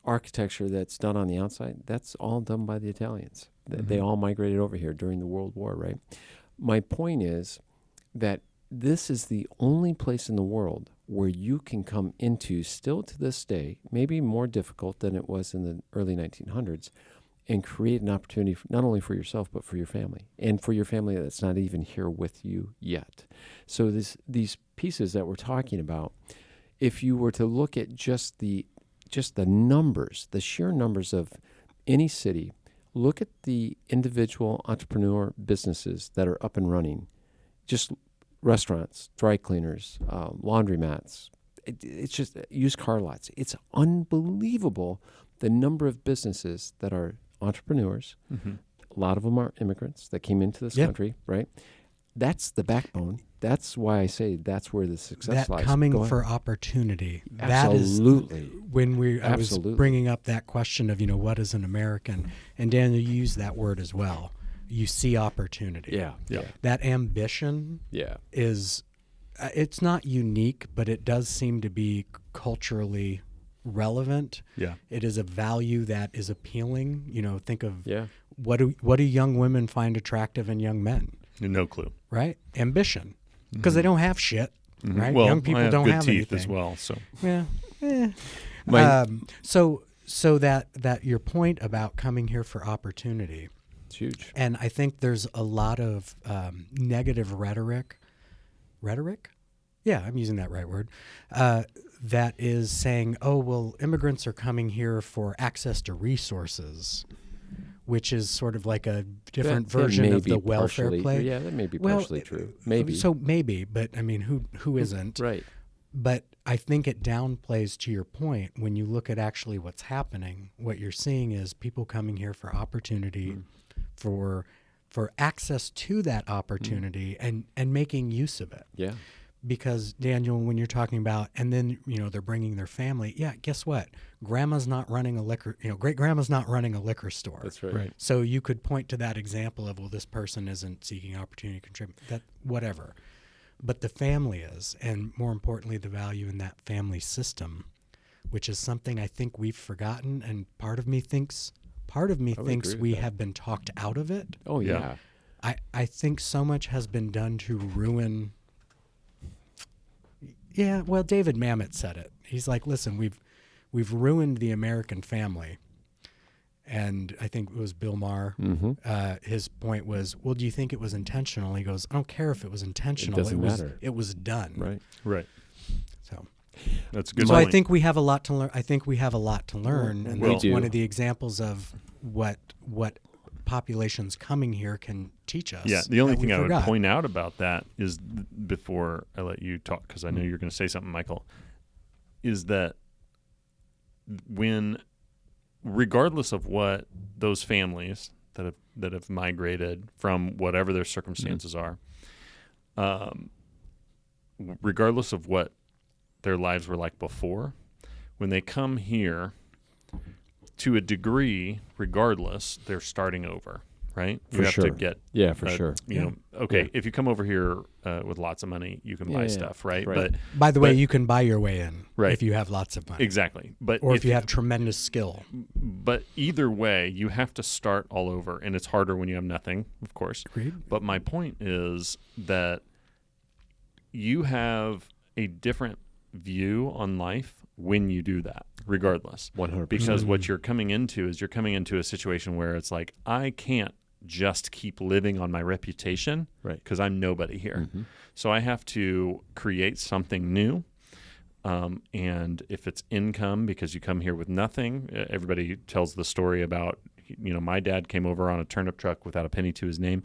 architecture that's done on the outside, that's all done by the Italians. They all migrated over here during the World War, right? My point is that this is the only place in the world where you can come into, still to this day, maybe more difficult than it was in the early 1900s, and create an opportunity not only for yourself, but for your family, and for your family that's not even here with you yet. So these pieces that we're talking about, if you were to look at just the numbers, the sheer numbers of any city, look at the individual entrepreneur businesses that are up and running, just restaurants, dry cleaners, laundromats, it's just used car lots. It's unbelievable the number of businesses that are entrepreneurs. A lot of them are immigrants that came into this country, right? That's the backbone. That's why I say that's where the success lies. That coming for opportunity. Absolutely. That is when I was bringing up that question of, what is an American? And Daniel, you used that word as well. You see opportunity. Yeah. That ambition is, it's not unique, but it does seem to be culturally relevant. Yeah. It is a value that is appealing. Think of what do young women find attractive in young men? No clue. Right? Ambition. Because they don't have shit. Right? Well, young people I have don't good have teeth anything. as well. So so that your point about coming here for opportunity, it's huge. and I think there's a lot of negative rhetoric. Yeah, I'm using that right word. That is saying, oh, well, immigrants are coming here for access to resources, which is sort of like a different version of the welfare play. Yeah, that may be partially true. Maybe. So maybe, but I mean, who isn't? Right. But I think it downplays, to your point, when you look at actually what's happening, what you're seeing is people coming here for opportunity, for access to that opportunity and making use of it. Yeah. Because, Daniel, when you're talking about, and then, they're bringing their family, guess what? Grandma's not running a liquor, great-grandma's not running a liquor store. That's right. So you could point to that example of, well, this person isn't seeking opportunity to contribute, that whatever. But the family is, and more importantly, the value in that family system, which is something I think we've forgotten, and part of me thinks we have been talked out of it. Oh, yeah. I think so much has been done to ruin Yeah, well, David Mamet said it. He's like, listen, we've ruined the American family. And I think it was Bill Maher. His point was, well, do you think it was intentional? He goes, I don't care if it was intentional. It doesn't matter. It was done. Right. Right. So That's a good. So point. I think we have a lot to learn. I think we have a lot to learn, and We that's do. one of the examples of what populations coming here can teach us. Yeah, the only that we thing I would forgot. point out about that is, before I let you talk, because I know you're going to say something, Michael, is that regardless of what those families that have migrated from whatever their circumstances are, regardless of what their lives were like before, when they come here, to a degree, regardless, they're starting over, right? For you have sure. to get, Yeah, for sure. You know, okay, if you come over here with lots of money, you can buy stuff, right? Right. By the way, you can buy your way in Right. if you have lots of money. Exactly. But Or if you have tremendous skill. But either way, you have to start all over, and it's harder when you have nothing, of course. Agreed. But my point is that you have a different view on life when you do that, regardless. 100%. Because what you're coming into is a situation where it's like, I can't just keep living on my reputation, Right. because I'm nobody here. So I have to create something new. And if it's income, because you come here with nothing, everybody tells the story about, my dad came over on a turnip truck without a penny to his name.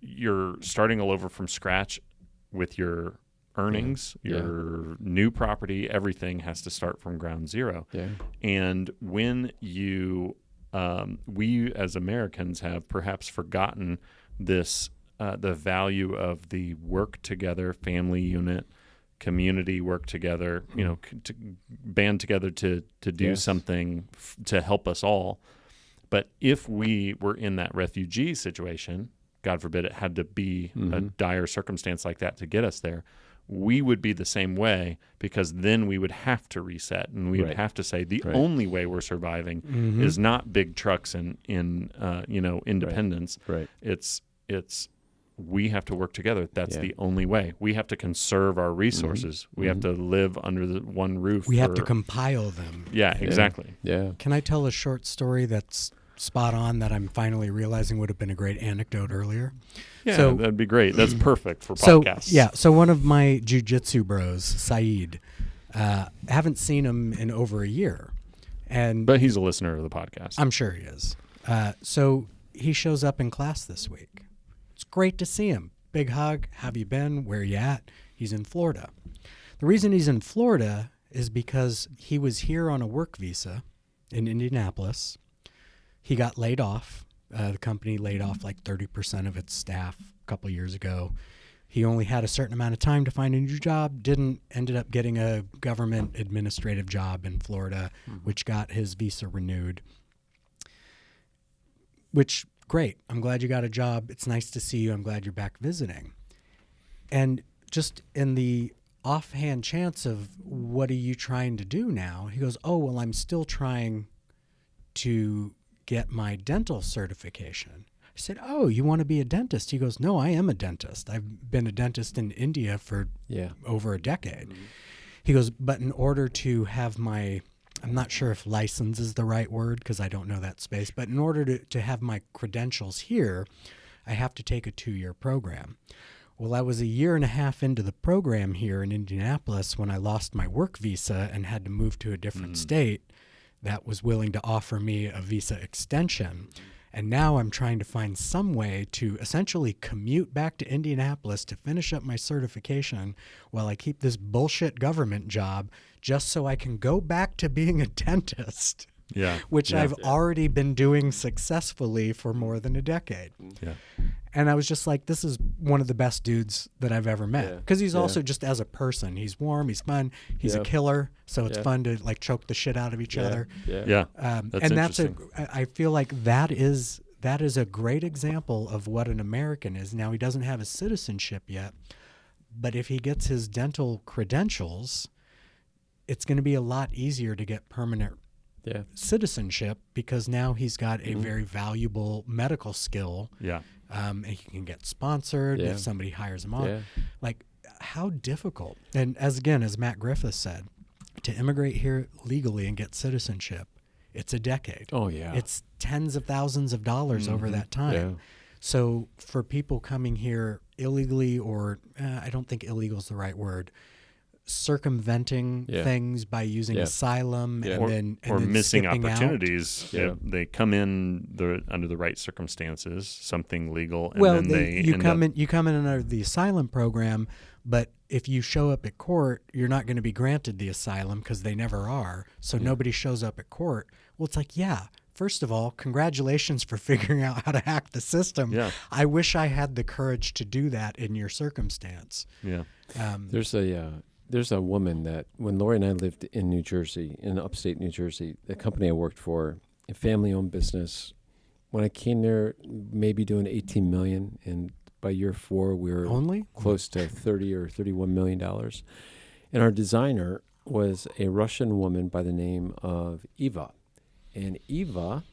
You're starting all over from scratch with your earnings, your new property, everything has to start from ground zero. Yeah. And when we as Americans have perhaps forgotten this, the value of the work together, family unit, community work together, to band together to do something to help us all. But if we were in that refugee situation, God forbid it had to be a dire circumstance like that to get us there, we would be the same way, because then we would have to reset, and we would have to say the only way we're surviving is not big trucks in independence. Right. It's we have to work together. That's the only way. We have to conserve our resources. We have to live under the one roof. We have to compile them. Yeah, exactly. Yeah. Can I tell a short story that's spot on that I'm finally realizing would have been a great anecdote earlier? Yeah, So- that'd be great. That's perfect for So podcasts. so one of my jujitsu bros, Saeed, haven't seen him in over a year, and But he's a listener of the podcast. I'm sure he is. So he shows up in class this week. It's great to see him. Big hug. Have you been? Where you at? He's in Florida. The reason he's in Florida is because he was here on a work visa in Indianapolis. He got laid off. The company laid off like 30% of its staff a couple years ago. He only had a certain amount of time to find a new job, ended up getting a government administrative job in Florida, which got his visa renewed. Which, great. I'm glad you got a job. It's nice to see you. I'm glad you're back visiting. And just in the offhand chance of, what are you trying to do now? He goes, oh, well, I'm still trying to get my dental certification. I said, oh, you want to be a dentist? He goes, no, I am a dentist. I've been a dentist in India for over a decade. He goes, but in order to have my, I'm not sure if license is the right word because I don't know that space, but in order to have my credentials here, I have to take a 2-year program. Well, I was a year and a half into the program here in Indianapolis when I lost my work visa and had to move to a different state that was willing to offer me a visa extension. And now I'm trying to find some way to essentially commute back to Indianapolis to finish up my certification while I keep this bullshit government job just so I can go back to being a dentist, which I've already been doing successfully for more than a decade. Yeah. And I was just like, this is one of the best dudes that I've ever met. Because he's also just as a person. He's warm, he's fun, he's a killer. So it's fun to like choke the shit out of each other. Yeah. That's I feel like that is a great example of what an American is. Now, he doesn't have his citizenship yet, but if he gets his dental credentials, it's going to be a lot easier to get permanent citizenship because now he's got a very valuable medical skill. Yeah. And he can get sponsored if somebody hires him on. Like, how difficult. And as Matt Griffith said, to immigrate here legally and get citizenship, it's a decade. Oh, yeah. It's tens of thousands of dollars over that time. Yeah. So for people coming here illegally, or I don't think illegal is the right word, circumventing things by using asylum and then missing skipping opportunities. Yeah. They come in under the right circumstances, something legal, and Well, then you come in under the asylum program, but if you show up at court, you're not going to be granted the asylum because they never are. So nobody shows up at court. Well, it's like, first of all, congratulations for figuring out how to hack the system. Yeah. I wish I had the courage to do that in your circumstance. Yeah. There's a woman that when Lori and I lived in New Jersey, in upstate New Jersey, the company I worked for, a family-owned business. When I came there, maybe doing $18 million, and by year 4, we were close to $30 or $31 million. And our designer was a Russian woman by the name of Eva. And Eva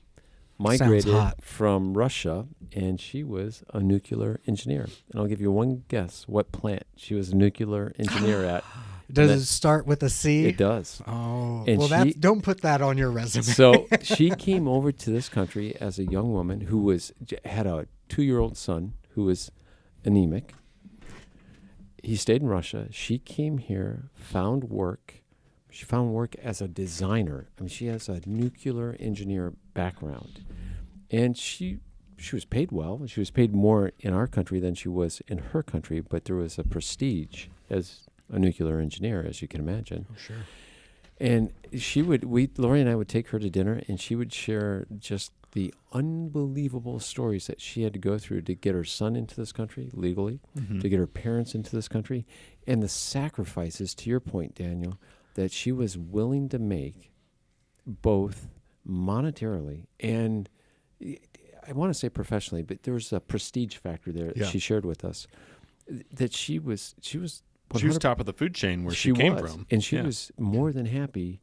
migrated from Russia, and she was a nuclear engineer. And I'll give you one guess what plant she was a nuclear engineer at. Does it start with a C? It does. Oh, and well, don't put that on your resume. So she came over to this country as a young woman who had a 2-year-old son who was anemic. He stayed in Russia. She came here, found work. She found work as a designer. I mean, she has a nuclear engineer background. And she was paid well. She was paid more in our country than she was in her country, but there was a prestige as a nuclear engineer, as you can imagine. Oh, sure. And Lori and I would take her to dinner, and she would share just the unbelievable stories that she had to go through to get her son into this country legally, to get her parents into this country, and the sacrifices, to your point, Daniel, that she was willing to make both monetarily and, I want to say professionally, but there was a prestige factor there that she shared with us, that she was top of the food chain where she came from. And she was more than happy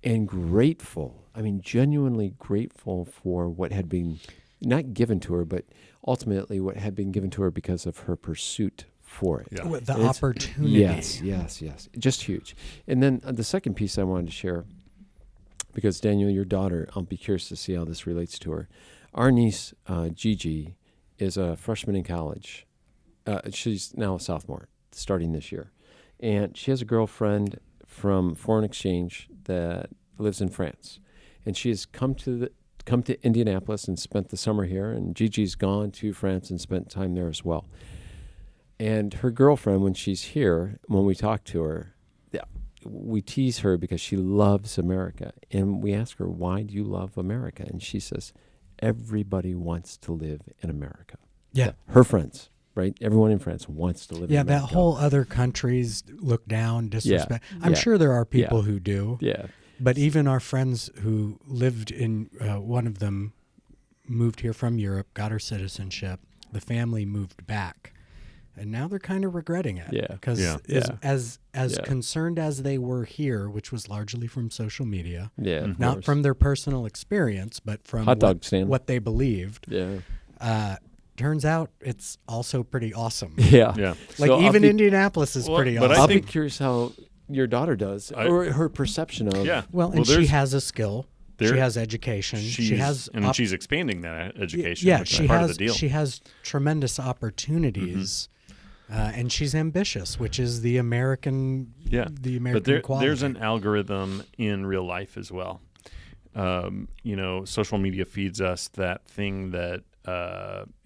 and grateful. I mean, genuinely grateful for what had been not given to her, but ultimately what had been given to her because of her pursuit for it. Yeah. The opportunity. Yes. Just huge. And then the second piece I wanted to share, because Daniel, your daughter, I'll be curious to see how this relates to her. Our niece, Gigi, is a freshman in college. She's now a sophomore, starting this year. And she has a girlfriend from foreign exchange that lives in France. And she has come to Indianapolis and spent the summer here. And Gigi's gone to France and spent time there as well. And her girlfriend, when she's here, when we talk to her, we tease her because she loves America. And we ask her, why do you love America? And she says, everybody wants to live in America. Yeah. Her friends, right? Everyone in France wants to live in America. Yeah, that whole other countries look down, disrespect. I'm sure there are people who do. Yeah. But even our friends who lived in, one of them moved here from Europe, got her citizenship. The family moved back. And now they're kind of regretting it. Yeah. Because as concerned as they were here, which was largely from social media, not from their personal experience, but from what they believed. Yeah. Turns out it's also pretty awesome. Yeah. Like so even Indianapolis is pretty awesome. I'll be curious how your daughter does, or her perception of. Yeah. Well, she has a skill. She has education. She's expanding that education. Which is part of the deal. She has tremendous opportunities. And she's ambitious, which is the American quality. There's an algorithm in real life as well. Social media feeds us that thing that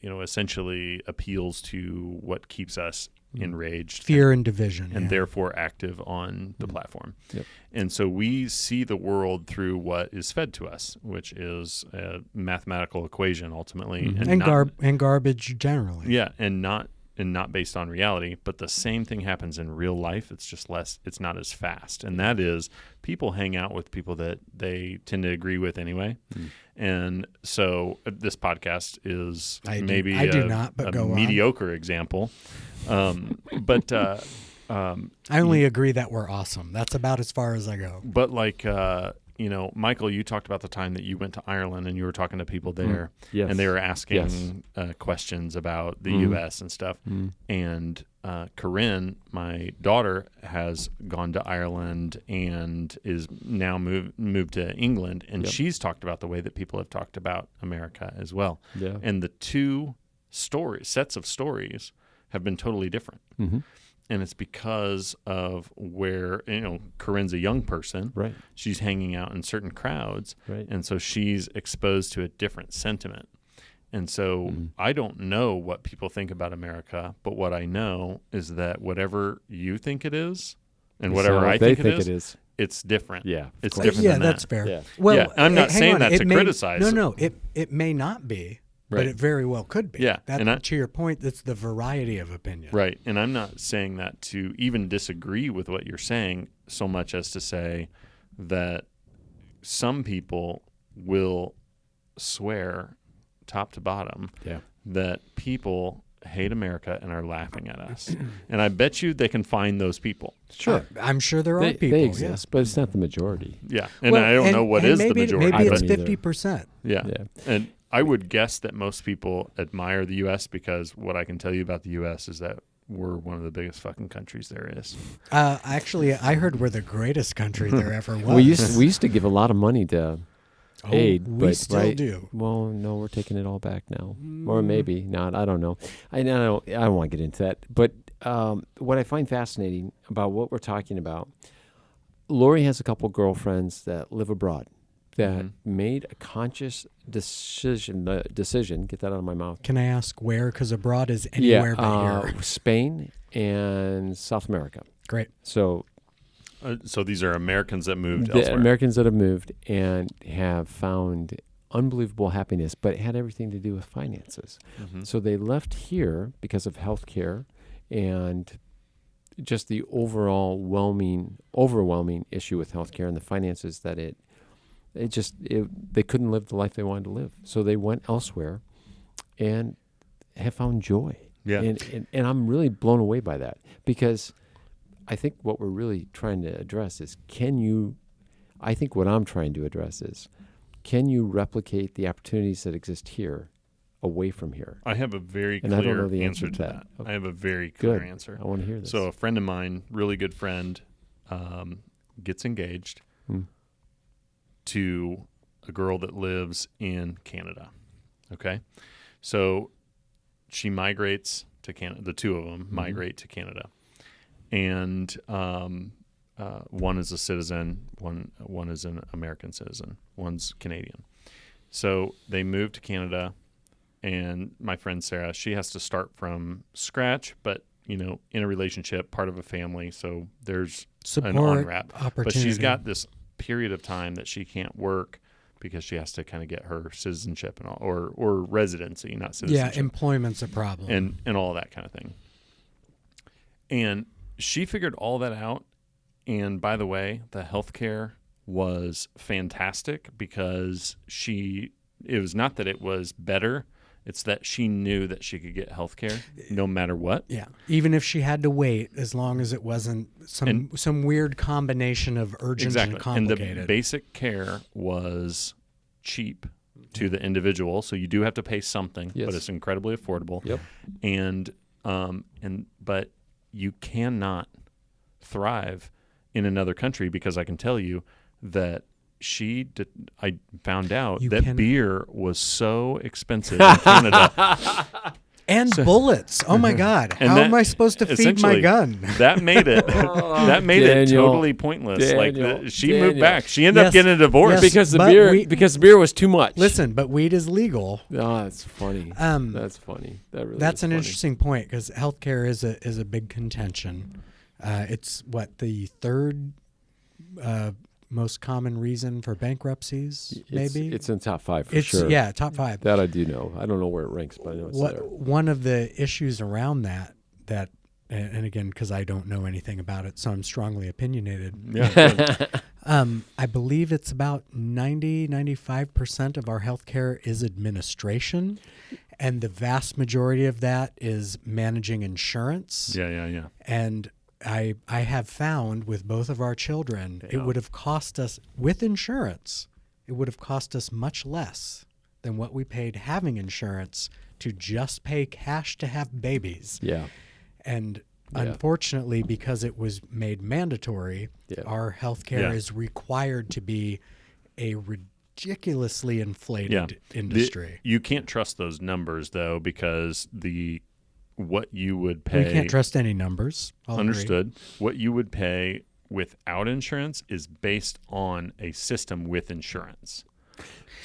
essentially appeals to what keeps us enraged, fear and division, and therefore active on the platform. Yep. And so we see the world through what is fed to us, which is a mathematical equation ultimately, and garbage generally. Yeah, and not based on reality, but the same thing happens in real life. It's just it's not as fast. And that is, people hang out with people that they tend to agree with anyway. And so this podcast is a mediocre example. I only agree that we're awesome. That's about as far as I go. But Michael, you talked about the time that you went to Ireland and you were talking to people there, Yes. and they were asking Yes. Questions about the U.S. and stuff. And Corinne, my daughter, has gone to Ireland and is now moved to England, and she's talked about the way that people have talked about America as well. Yeah. And the two sets of stories have been totally different. Mm-hmm. And it's because of where, Corinne's a young person. Right. She's hanging out in certain crowds. Right. And so she's exposed to a different sentiment. And so I don't know what people think about America, but what I know is that whatever you think it is and whatever I think it is, it's different. Yeah. It's of course. different Yeah, than that's that. fair. Yeah. Well, Yeah, I'm not hang saying on. that It to may- criticize. No, it may not be, but Right. it very well could be. Yeah, and to your point, that's the variety of opinion. Right. And I'm not saying that to even disagree with what you're saying so much as to say that some people will swear top to bottom that people hate America and are laughing at us. And I bet you they can find those people. Sure. I'm sure there are people. They yeah. exist, but it's not the majority. Yeah. And Well, I don't know what is maybe, the majority. Maybe it's I don't either. 50%. Yeah. Yeah. And I would guess that most people admire the U.S. because what I can tell you about the U.S. is that we're one of the biggest fucking countries there is. Actually, I heard we're the greatest country there ever was. We used to give a lot of money to aid, we but still do. Well, no, we're taking it all back now, or maybe not. I don't know. I don't want to get into that. But what I find fascinating about what we're talking about, Lori has a couple girlfriends that live abroad that made a conscious decision. Get that out of my mouth. Can I ask where? Because abroad is anywhere but here. Spain and South America. Great. So So these are Americans that moved the elsewhere. Americans that have moved and have found unbelievable happiness, but it had everything to do with finances. So they left here because of healthcare and just the overwhelming issue with healthcare and the finances that they couldn't live the life they wanted to live. So they went elsewhere and have found joy. Yeah. And I'm really blown away by that, because I think what we're really trying to address is, can you replicate the opportunities that exist here away from here? I have a very And I don't clear know the answer answer to to that. that. I have a very clear Good. answer. I want to hear this. So a friend of mine, really good friend, gets engaged to a girl that lives in Canada. Okay? So she migrates to Canada. The two of them migrate to Canada. And one is a citizen, one is an American citizen, one's Canadian. So they moved to Canada, and my friend Sarah, she has to start from scratch, but in a relationship, part of a family. So there's Support, an on-ramp. opportunity. But she's got this period of time that she can't work because she has to kind of get her citizenship and all, or residency, not citizenship. Yeah, employment's a problem. And all that kind of thing. And she figured all that out. And by the way, the healthcare was fantastic because it was not that it was better. It's that she knew that she could get healthcare no matter what. Yeah, even if she had to wait, as long as it wasn't some weird combination of urgent and complicated. And the basic care was cheap to the individual, so you do have to pay something, but it's incredibly affordable. Yep. But you cannot thrive in another country, because I can tell you that I found out beer was so expensive in Canada. And bullets. Oh my God! How am I supposed to feed my gun? That made it. That made it totally pointless. She moved back. She ended up getting a divorce because the beer was too much. Listen, but weed is legal. Oh, that's funny. That's funny. That's an interesting point, because healthcare is a big contention. It's the third most common reason for bankruptcies, maybe? It's in top 5 for sure. Yeah, top 5. That I do know. I don't know where it ranks, but I know it's there. One of the issues around that, and again, because I don't know anything about it, so I'm strongly opinionated. Yeah. I believe it's about 95% of our healthcare is administration, and the vast majority of that is managing insurance. Yeah. And I have found with both of our children, it would have cost us, with insurance, it would have cost us much less than what we paid having insurance to just pay cash to have babies. Yeah. And unfortunately, because it was made mandatory, our health care is required to be a ridiculously inflated industry. You can't trust those numbers, though, because what you would pay... We can't trust any numbers. I'll Understood. agree. What you would pay without insurance is based on a system with insurance.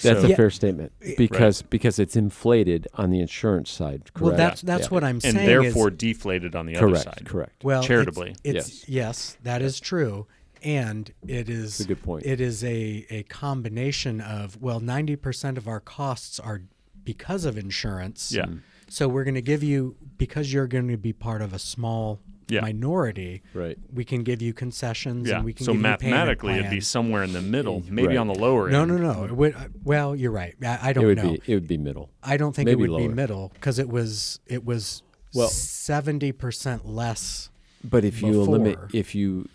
That's So- a fair statement because it's inflated on the insurance side. Correct. Well, that's what I'm saying. And therefore deflated on the other side. Correct. Well, charitably. Yes, that is true. And it is a good point. It is a combination of, 90% of our costs are because of insurance. Yeah. So we're going to give you, because you're going to be part of a small minority, Right. we can give you concessions and we can so give mathematically you it'd be payment somewhere in the middle, maybe Right. on the lower plans. end. No. It would, well, you're right. I don't know. It would be middle. I don't think maybe it would be lower. middle because it was Well- 70% less. But if you Before. eliminate, if you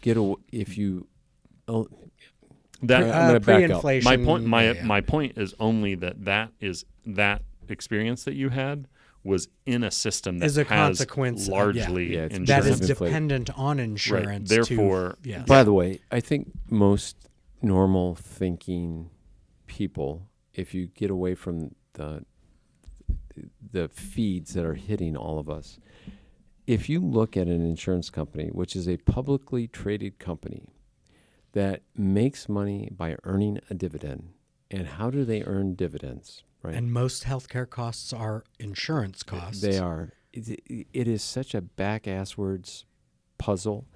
That I'm gonna back up. pre-inflation. My point is only that experience that you had was in a system that Is a has largely largely Yeah, it's insurance. that is Insurance inflated. dependent on Right. insurance. Therefore, yes. By the way, I think most normal thinking people, if you get away from the feeds that are hitting all of us, if you look at an insurance company, which is a publicly traded company that makes money by earning a dividend, and how do they earn dividends? Right. And most healthcare costs are insurance costs. They are. It is such a back-asswards puzzle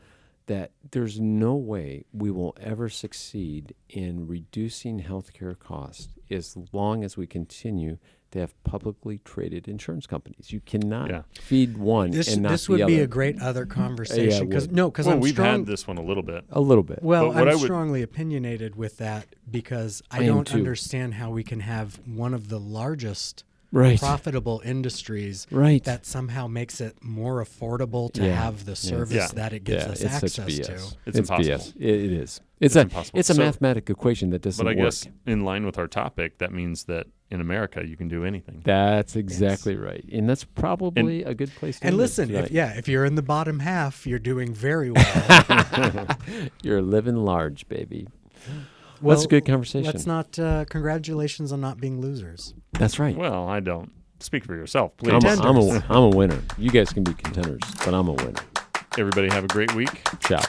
that there's no way we will ever succeed in reducing healthcare costs as long as we continue to have publicly traded insurance companies. You cannot feed one This and not this the would other. be a great other conversation because would. I'm we've strong. had this one a little bit. A little bit. Well, But what I I'm would- strongly opinionated with that because I I am don't too. understand how we can have one of the largest Right. profitable industries Right. that somehow makes it more affordable to Yeah. have the service Yeah. that it gives us it's access such BS. to. It's impossible. BS. It is. It's impossible. It's a So- mathematical equation that doesn't But I work. guess in line with our topic, that means that in America you can do anything. That's exactly right, and that's probably a good place to And end it listen, tonight. if you're in the bottom half, you're doing very well. You're living large, baby. Well, That's a good conversation. Let's not. Congratulations on not being losers. That's right. Well, I don't. Speak for yourself, please. I'm a winner. You guys can be contenders, but I'm a winner. Everybody have a great week. Ciao.